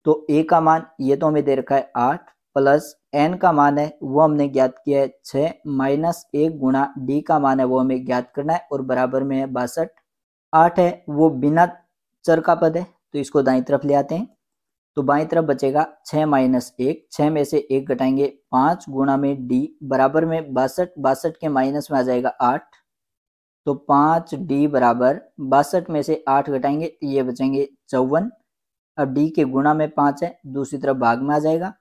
तो ए का मान ये तो हमें दे रखा है 8 प्लस एन का मान है वो हमने ज्ञात किया है 6 माइनस 1 गुणा डी का मान है वो हमें ज्ञात करना है और बराबर में है 62। 8 है वो बिना चर का पद है तो इसको दाईं तरफ ले आते हैं। तो बाईं तरफ बचेगा 6 माइनस 1, 6 में से 1 घटाएंगे 5 गुणा में डी बराबर में 62। 62 के माइनस में आ जाएगा 8 तो 5 डी बराबर 62 में से 8 घटाएंगे तो ये बचेंगे 54। अब डी के गुणा में 5 है दूसरी तरफ भाग में आ जाएगा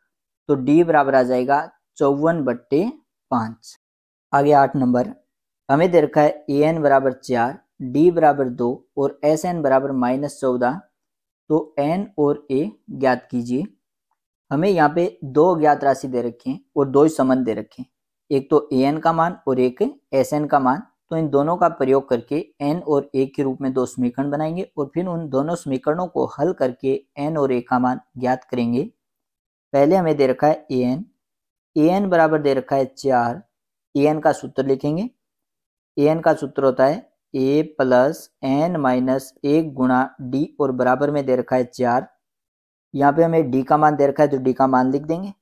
तो डी बराबर आ जाएगा 54/5। आगे 8 नंबर हमें दे रखा है ए एन बराबर 4, डी बराबर 2 और एस एन बराबर -14। तो एन और ए ज्ञात कीजिए। हमें यहाँ पे दो ज्ञात राशि दे रखे हैं और दो ही संबंध दे रखे हैं, एक तो ए एन का मान और एक एस एन का मान। तो इन दोनों का प्रयोग करके एन और ए के रूप में दो समीकरण बनाएंगे और फिर उन दोनों समीकरणों को हल करके एन और ए का मान ज्ञात करेंगे। पहले हमें दे रखा है ए एन बराबर दे रखा है 4। ए एन का सूत्र लिखेंगे। ए एन का सूत्र होता है ए प्लस एन माइनस 1 गुणा डी और बराबर में दे रखा है 4। यहाँ पे हमें डी का मान दे रखा है तो डी का मान लिख देंगे।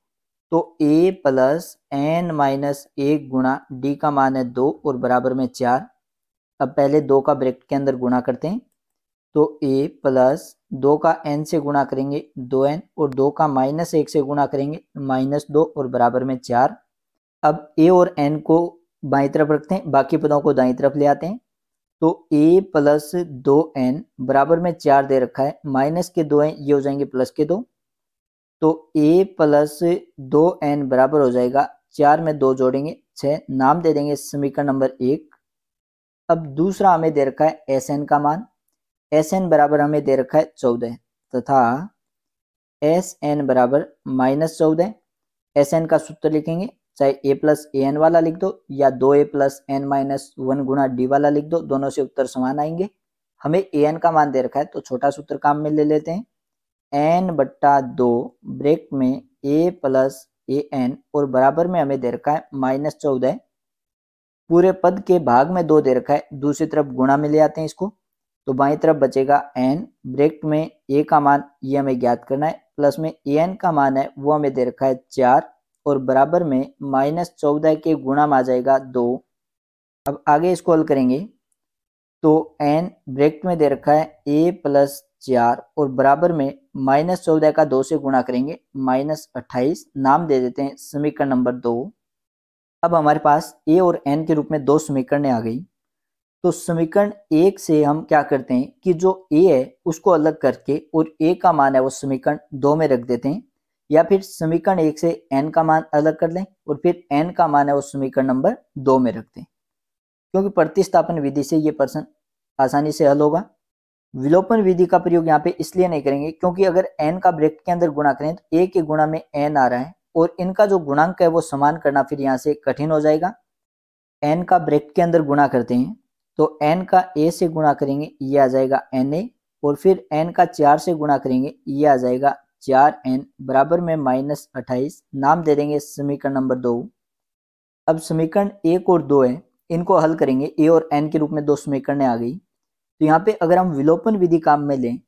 तो ए प्लस एन माइनस 1 गुणा डी का मान है 2 और बराबर में 4। अब पहले 2 का ब्रैकेट के अंदर गुणा करते हैं तो ए प्लस 2 का एन से गुणा करेंगे 2n और 2 का -1 से गुणा करेंगे -2 और बराबर में 4। अब ए और एन को बाईं तरफ रखते हैं, बाकी पदों को दाईं तरफ ले आते हैं। तो a प्लस 2n बराबर में 4 दे रखा है, माइनस के 2 हैं ये हो जाएंगे प्लस के 2। तो a प्लस 2n बराबर हो जाएगा 4 में 2 जोड़ेंगे 6, नाम दे देंगे समीकरण नंबर 1। अब दूसरा हमें दे रखा है Sn का मान। Sn बराबर हमें दे रखा है 14 तथा Sn बराबर -14। Sn का सूत्र लिखेंगे, चाहे a प्लस ए एन वाला लिख दो या 2a प्लस एन माइनस 1 गुणा डी वाला लिख दो, दोनों से उत्तर समान आएंगे। हमें ए एन का मान दे रखा है तो छोटा सूत्र काम में ले लेते हैं, n/2 ब्रेक में a प्लस ए एन और बराबर में हमें दे रखा है -14। पूरे पद के भाग में 2 दे रखा है, दूसरी तरफ गुणा में ले आते हैं इसको। तो बाईं तरफ बचेगा n, ब्रेक में a का मान ये हमें ज्ञात करना है, प्लस में ए एन का मान है वो हमें दे रखा है 4 और बराबर में -14 के गुणा में आ जाएगा 2। अब आगे इसको हल करेंगे तो n ब्रैकेट में दे रखा है a प्लस 4 और बराबर में -14 का 2 से गुणा करेंगे -28, नाम दे देते हैं समीकरण नंबर 2। अब हमारे पास a और n के रूप में दो समीकरण आ गई। तो समीकरण 1 से हम क्या करते हैं कि जो a है उसको अलग करके और a का मान है वो समीकरण 2 में रख देते हैं, या फिर समीकरण 1 से n का मान अलग कर लें और फिर n का मान है वो समीकरण नंबर 2 में रख दें, क्योंकि प्रतिस्थापन विधि से ये प्रश्न आसानी से हल होगा। विलोपन विधि का प्रयोग यहाँ पे इसलिए नहीं करेंगे क्योंकि अगर n का ब्रैकेट के अंदर गुणा करें तो a के गुणा में n आ रहा है और इनका जो गुणांक है वो समान करना फिर यहाँ से कठिन हो जाएगा। n का ब्रैकेट के अंदर गुणा करते हैं तो n का a से गुणा करेंगे ये आ जाएगा na और फिर n का 4 से गुणा करेंगे ये आ जाएगा 4n बराबर में -28, नाम दे देंगे समीकरण नंबर 2। अब समीकरण 1 और 2 है, इनको हल करेंगे, a और n के रूप में दो समीकरणें आ गई। तो यहाँ पे अगर हम विलोपन विधि काम में लें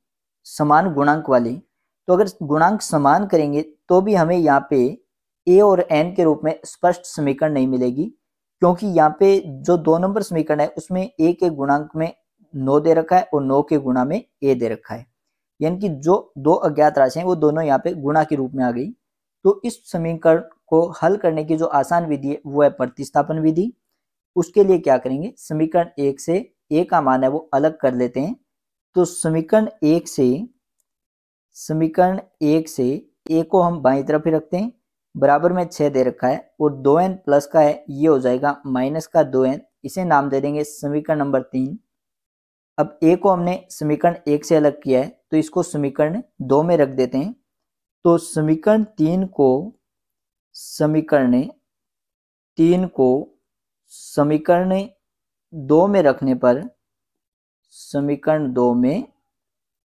समान गुणांक वाले, तो अगर गुणांक समान करेंगे तो भी हमें यहाँ पे a और n के रूप में स्पष्ट समीकरण नहीं मिलेगी, क्योंकि यहाँ पे जो 2 नंबर समीकरण है उसमें a के गुणांक में 9 दे रखा है और 9 के गुणा में a दे रखा है, यानी कि जो दो अज्ञात राशि हैं वो दोनों यहाँ पे गुणा के रूप में आ गई। तो इस समीकरण को हल करने की जो आसान विधि है वो है प्रतिस्थापन विधि। उसके लिए क्या करेंगे, समीकरण 1 से a का मान है वो अलग कर लेते हैं। तो समीकरण 1 से a को हम बाईं तरफ ही रखते हैं, बराबर में 6 दे रखा है और 2n प्लस का है ये हो जाएगा माइनस का 2n, इसे नाम दे देंगे समीकरण नंबर 3। अब a को हमने समीकरण 1 से अलग किया है तो इसको समीकरण 2 में रख देते हैं। तो समीकरण 3 को समीकरण 2 में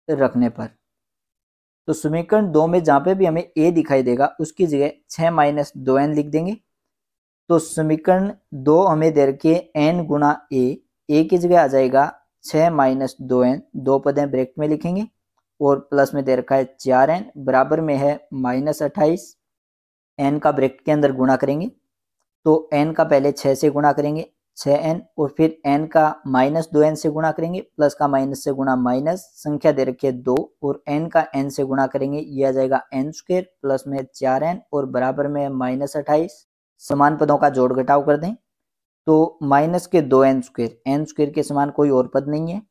रखने पर तो समीकरण 2 में जहाँ पे भी हमें a दिखाई देगा उसकी जगह 6 माइनस 2n लिख देंगे। तो समीकरण 2 हमें दे रखी है n गुना a की जगह आ जाएगा 6 माइनस 2n, दो पदें ब्रैकेट में लिखेंगे और प्लस में दे रखा है 4n बराबर में है -28। n का ब्रैकेट के अंदर गुणा करेंगे तो n का पहले 6 से गुणा करेंगे 6n और फिर n का -2n से गुणा करेंगे, प्लस का माइनस से गुणा माइनस, संख्या दे रखी है 2 और n का n से गुणा करेंगे, ये आ जाएगा n² प्लस में 4n और बराबर में -28। समान पदों का जोड़ घटाव कर दें तो माइनस के 2n², n² के समान कोई और पद नहीं है।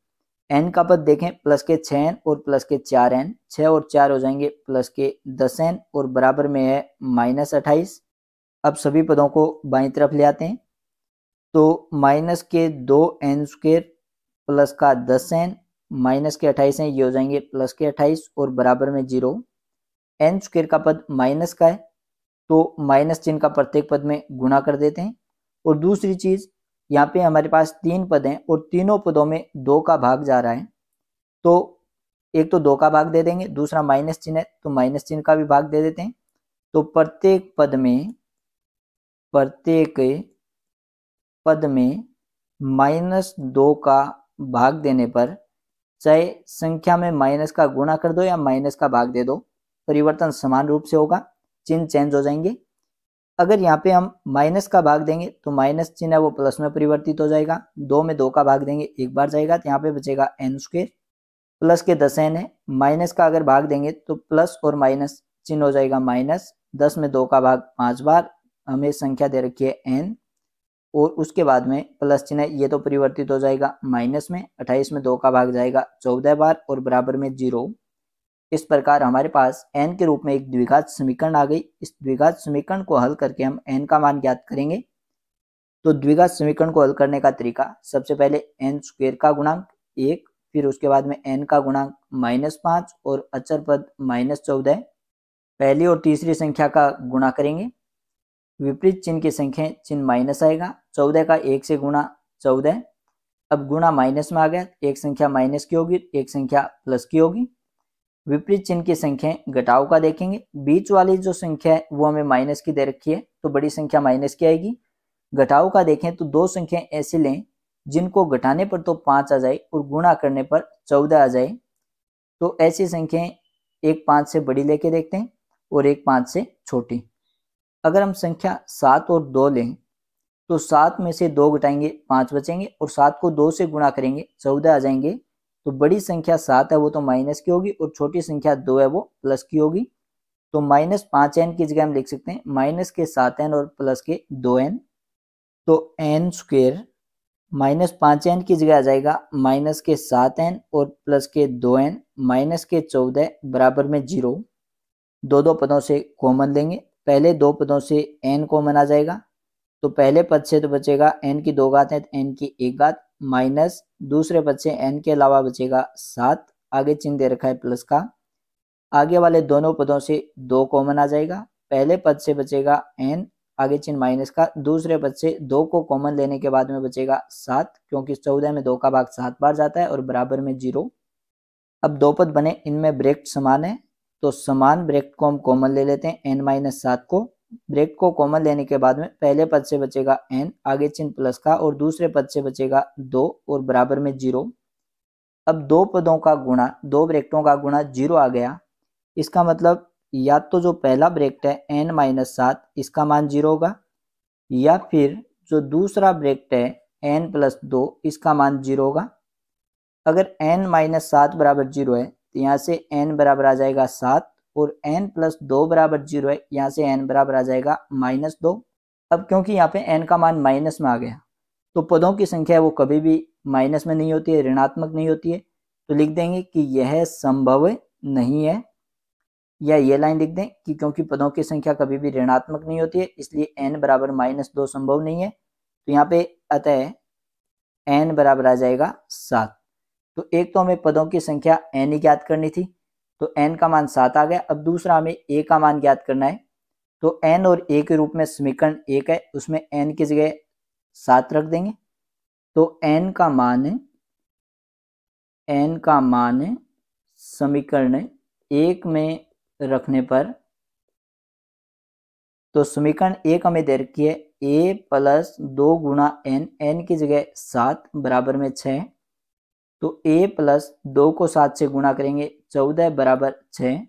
n का पद देखें प्लस के 6n और प्लस के 4n, 6 और 4 हो जाएंगे प्लस के 10n और बराबर में है -28। अब सभी पदों को बाईं तरफ ले आते हैं तो माइनस के 2n² प्लस का 10n माइनस के 28 हैं, ये हो जाएंगे प्लस के 28 और बराबर में 0। n² का पद माइनस का है तो माइनस चिन्ह का प्रत्येक पद में गुणा कर देते हैं। और दूसरी चीज, यहाँ पे हमारे पास 3 पद हैं और तीनों पदों में 2 का भाग जा रहा है, तो एक तो 2 का भाग दे देंगे, दूसरा माइनस चिन्ह है तो माइनस चिन्ह का भी भाग दे देते हैं। तो प्रत्येक पद में -2 का भाग देने पर, चाहे संख्या में माइनस का गुणा कर दो या माइनस का भाग दे दो, परिवर्तन समान रूप से होगा, चिन्ह चेंज हो जाएंगे। अगर यहाँ पे हम माइनस का भाग देंगे तो माइनस चिन्ह है वो प्लस में परिवर्तित हो जाएगा, 2 में 2 का भाग देंगे एक बार जाएगा तो यहाँ पे बचेगा n², प्लस के 10n है, माइनस का अगर भाग देंगे तो प्लस और माइनस चिन्ह हो जाएगा माइनस, 10 में 2 का भाग 5 बार, हमें संख्या दे रखी है n और उसके बाद में प्लस चिन्ह ये तो परिवर्तित हो जाएगा माइनस में, 28 में 2 का भाग जाएगा 14 बार और बराबर में 0। इस प्रकार हमारे पास n के रूप में एक द्विघात समीकरण आ गई। इस द्विघात समीकरण को हल करके हम n का मान ज्ञात करेंगे। तो द्विघात समीकरण को हल करने का तरीका, सबसे पहले n² का गुणांक 1, फिर उसके बाद में n का गुणांक -5 और अचर पद -14, पहली और तीसरी संख्या का गुणा करेंगे, विपरीत चिन्ह की संख्या चिन्ह माइनस आएगा, 14 का 1 से गुणा 14, अब गुणा माइनस में आ गया, एक संख्या माइनस की होगी एक संख्या प्लस की होगी। विपरीत चिन्ह की संख्या घटाव का देखेंगे, बीच वाली जो संख्या है वो हमें माइनस की दे रखी है तो बड़ी संख्या माइनस की आएगी। घटाव का देखें तो दो संख्या ऐसे लें जिनको घटाने पर तो 5 आ जाए और गुणा करने पर 14 आ जाए, तो ऐसी संख्याएं एक 5 से बड़ी लेके देखते हैं और एक 5 से छोटी। अगर हम संख्या 7 और 2 लें तो 7 में से 2 घटाएंगे 5 बचेंगे और 7 को 2 से गुणा करेंगे 14 आ जाएंगे। तो बड़ी संख्या 7 है वो तो माइनस की होगी और छोटी संख्या 2 है वो प्लस की होगी। तो -5n की जगह हम लिख सकते हैं माइनस के 7n और प्लस के 2n। तो n² -5n की जगह आ जाएगा माइनस के 7n और प्लस के 2n माइनस के 14 बराबर में 0। दो पदों से कॉमन लेंगे, पहले दो पदों से n कॉमन आ जाएगा तो पहले पद से तो बचेगा n की 2 घात है तो n की 1 घात, माइनस दूसरे पद से n के अलावा बचेगा 7, आगे चिन्ह दे रखा है प्लस का। आगे वाले दोनों पदों से 2 कॉमन आ जाएगा, पहले पद से बचेगा n, आगे चिन्ह माइनस का, दूसरे पद से 2 को कॉमन लेने के बाद में बचेगा 7, क्योंकि 14 में 2 का भाग 7 बार जाता है और बराबर में 0। अब दो पद बने, इनमें ब्रैकेट समान है तो समान ब्रैकेट को हम कॉमन ले लेते हैं, n-7 को। ब्रैकेट को कॉमन लेने के बाद में पहले पद से बचेगा n, आगे चिन्ह प्लस का, और दूसरे पद से बचेगा 2 और बराबर में 0। अब दो पदों का गुणा, दो ब्रैकेटों का गुणा 0 आ गया, इसका मतलब या तो जो पहला ब्रैकेट है n-7 इसका मान 0 होगा, या फिर जो दूसरा ब्रैकेट है n+2 इसका मान 0 होगा। अगर n-7 बराबर 0 है तो यहाँ से n बराबर आ जाएगा 7 और n+2 बराबर 0 है, यहाँ से n बराबर आ जाएगा -2। अब क्योंकि यहाँ पे n का मान माइनस में आ गया तो पदों की संख्या वो कभी भी माइनस में नहीं होती है, ऋणात्मक नहीं होती है, तो लिख देंगे कि यह संभव नहीं है, या ये लाइन लिख दें कि क्योंकि पदों की संख्या कभी भी ऋणात्मक नहीं होती है इसलिए n बराबर -2 संभव नहीं है। तो यहाँ पे अतः n बराबर आ जाएगा 7। तो एक तो हमें पदों की संख्या n ही ज्ञात करनी थी तो n का मान 7 आ गया। अब दूसरा हमें a का मान ज्ञात करना है, तो n और a के रूप में समीकरण 1 है, उसमें n की जगह 7 रख देंगे। तो n का मान समीकरण 1 में रखने पर, तो समीकरण 1 हमें दे रखी है a प्लस 2 गुणा n की जगह 7 बराबर में 6। तो a प्लस 2 को 7 से गुणा करेंगे 14 बराबर 6।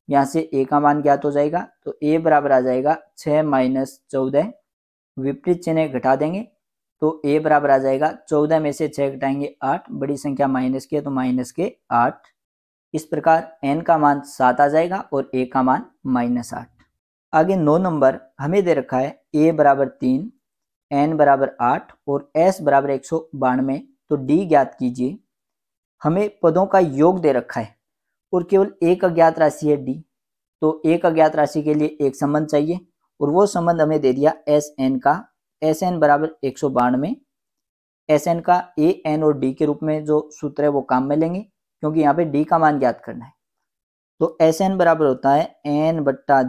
यहाँ से a का मान ज्ञात हो जाएगा, तो a बराबर आ जाएगा 6 माइनस 14। विपरीत चिन्ह घटा देंगे तो a बराबर आ जाएगा 14 में से 6 घटाएंगे 8, बड़ी संख्या माइनस की है तो माइनस के 8। इस प्रकार n का मान 7 आ जाएगा और a का मान -8। आगे 9 नंबर हमें दे रखा है a बराबर 3, n बराबर 8 और s बराबर 192। तो d ज्ञात कीजिए। हमें पदों का योग दे रखा है और केवल एक अज्ञात राशि है d। तो एक अज्ञात राशि के लिए एक संबंध चाहिए और वो संबंध हमें दे दिया Sn का। Sn बराबर 192। Sn का a, n और d के रूप में जो सूत्र है वो काम में लेंगे, क्योंकि यहाँ पे d का मान ज्ञात करना है। तो Sn बराबर होता है n बट्टा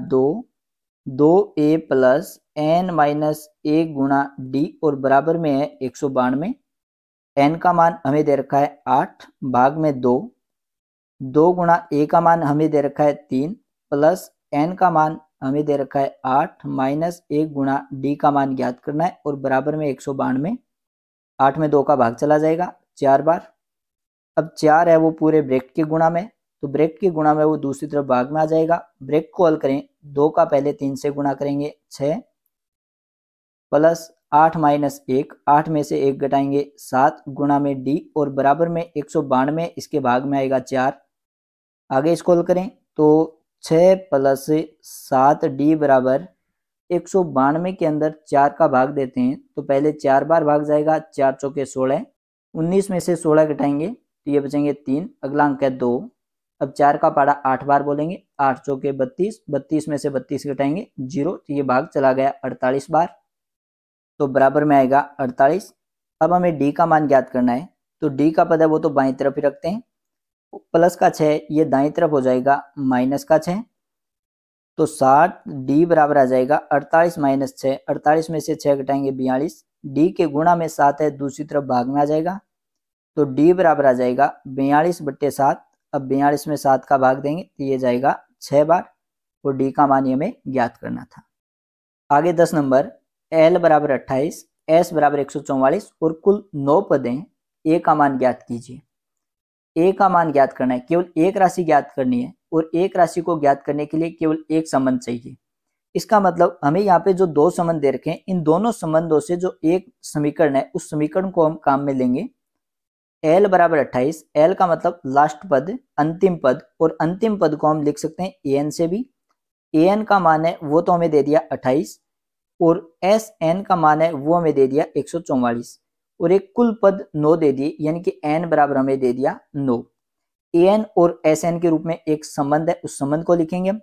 2a प्लस n माइनस 1 गुणा d और बराबर में है 192। n का मान हमें दे रखा है 8 भाग में 2 गुणा a का मान हमें दे रखा है 3 प्लस n का मान हमें दे रखा है 8 माइनस 1 गुणा d का मान ज्ञात करना है और बराबर में 192। 8 में 2 का भाग चला जाएगा 4 बार। अब 4 है वो पूरे ब्रैकेट के गुणा में, तो ब्रैकेट के गुणा में वो दूसरी तरफ भाग में आ जाएगा। ब्रैकेट को हल करें, 2 का पहले 3 से गुणा करेंगे 6 प्लस 8 माइनस 1, 8 में से 1 घटाएंगे 7 गुणा में d और बराबर में 192। इसके भाग में आएगा 4। आगे इसको हल करें तो 6 प्लस 7d बराबर 192 के अंदर 4 का भाग देते हैं तो पहले 4 बार भाग जाएगा, 4 चौके 16, 19 में से 16 घटाएंगे तो ये बचेंगे 3, अगला अंक है 2। अब 4 का पाड़ा 8 बार बोलेंगे, 8 चौके 32, 32 में से 32 घटाएंगे 0, तो ये भाग चला गया 48 बार, तो बराबर में आएगा 48। अब हमें d का मान ज्ञात करना है, तो d का पद है वो तो बाईं तरफ ही रखते हैं। प्लस का 6 ये दाईं तरफ हो जाएगा माइनस का 6, तो 60d बराबर आ जाएगा 48 माइनस 6, 48 में से 6 घटाएंगे 42, d के गुणा में 7 है दूसरी तरफ भाग में आ जाएगा, तो d बराबर आ जाएगा 42 बट्टे 7। अब 42 में 7 का भाग देंगे तो ये जाएगा 6 बार और d का मान हमें ज्ञात करना था। आगे 10 नंबर l बराबर 28, s बराबर 144 और कुल 9 पद हैं। a का मान ज्ञात कीजिए। a का मान ज्ञात करना है, केवल एक राशि ज्ञात करनी है और एक राशि को ज्ञात करने के लिए केवल एक संबंध चाहिए। इसका मतलब हमें यहाँ पे जो 2 संबंध दे रखे हैं, इन दोनों संबंधों से जो एक समीकरण है उस समीकरण को हम काम में लेंगे। l बराबर 28, l का मतलब लास्ट पद, अंतिम पद, और अंतिम पद को हम लिख सकते हैं an से भी। an का मान है वो तो हमें दे दिया 28 और Sn का मान है वो हमें दे दिया 144 और एक कुल पद 9 दे दिए, यानी कि n बराबर हमें दे दिया 9। an और Sn के रूप में एक संबंध है, उस संबंध को लिखेंगे हम।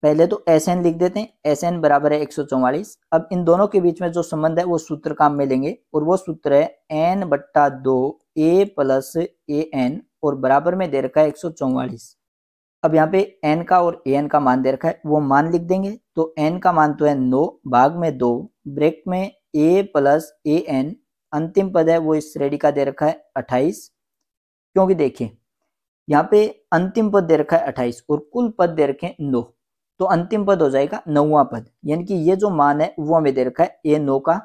पहले तो Sn लिख देते हैं, Sn बराबर है 144। अब इन दोनों के बीच में जो संबंध है वो सूत्र काम में लेंगे और वो सूत्र है n बट्टा 2a प्लस an और बराबर में दे रखा है 144। अब यहाँ पे n का और an का मान दे रखा है, वो मान लिख देंगे। तो n का मान तो है 9 भाग में 2 ब्रैकेट में a प्लस an, अंतिम पद है वो इस श्रेणी का दे रखा है 28, क्योंकि देखिए यहाँ पे अंतिम पद दे रखा है 28 और कुल पद दे रखे हैं 9, तो अंतिम पद हो जाएगा 9वां पद, यानी कि ये जो मान है वो हमें दे रखा है a 9 का,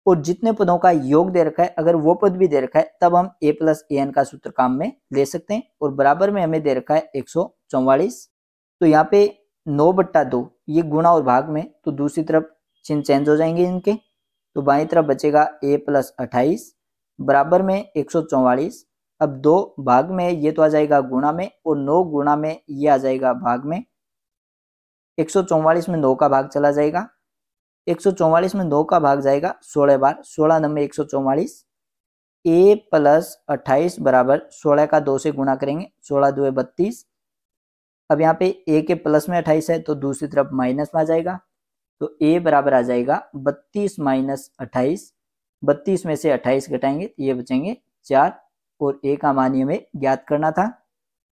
और जितने पदों का योग दे रखा है अगर वो पद भी दे रखा है तब हम a प्लस an का सूत्र काम में ले सकते हैं, और बराबर में हमें दे रखा है 144। तो यहाँ पे 9 बट्टा 2 ये गुणा और भाग में, तो दूसरी तरफ चिन्ह चेंज हो जाएंगे इनके, तो बाईं तरफ बचेगा a प्लस 28 बराबर में 144। अब 2 भाग में ये तो आ जाएगा गुणा में और 9 गुणा में ये आ जाएगा भाग में। 144 में 9 का भाग चला जाएगा, 144 में 9 का भाग जाएगा 16 बार, 16 नंबर 144। a प्लस 28 बराबर 16 का 2 से गुणा करेंगे, 16 2 32। अब यहाँ पे a के प्लस में 28 है तो दूसरी तरफ माइनस में आ जाएगा, तो a बराबर आ जाएगा 32 माइनस 28। 32 में से 28 घटाएंगे तो ये बचेंगे 4 और a का मान हमें ज्ञात करना था।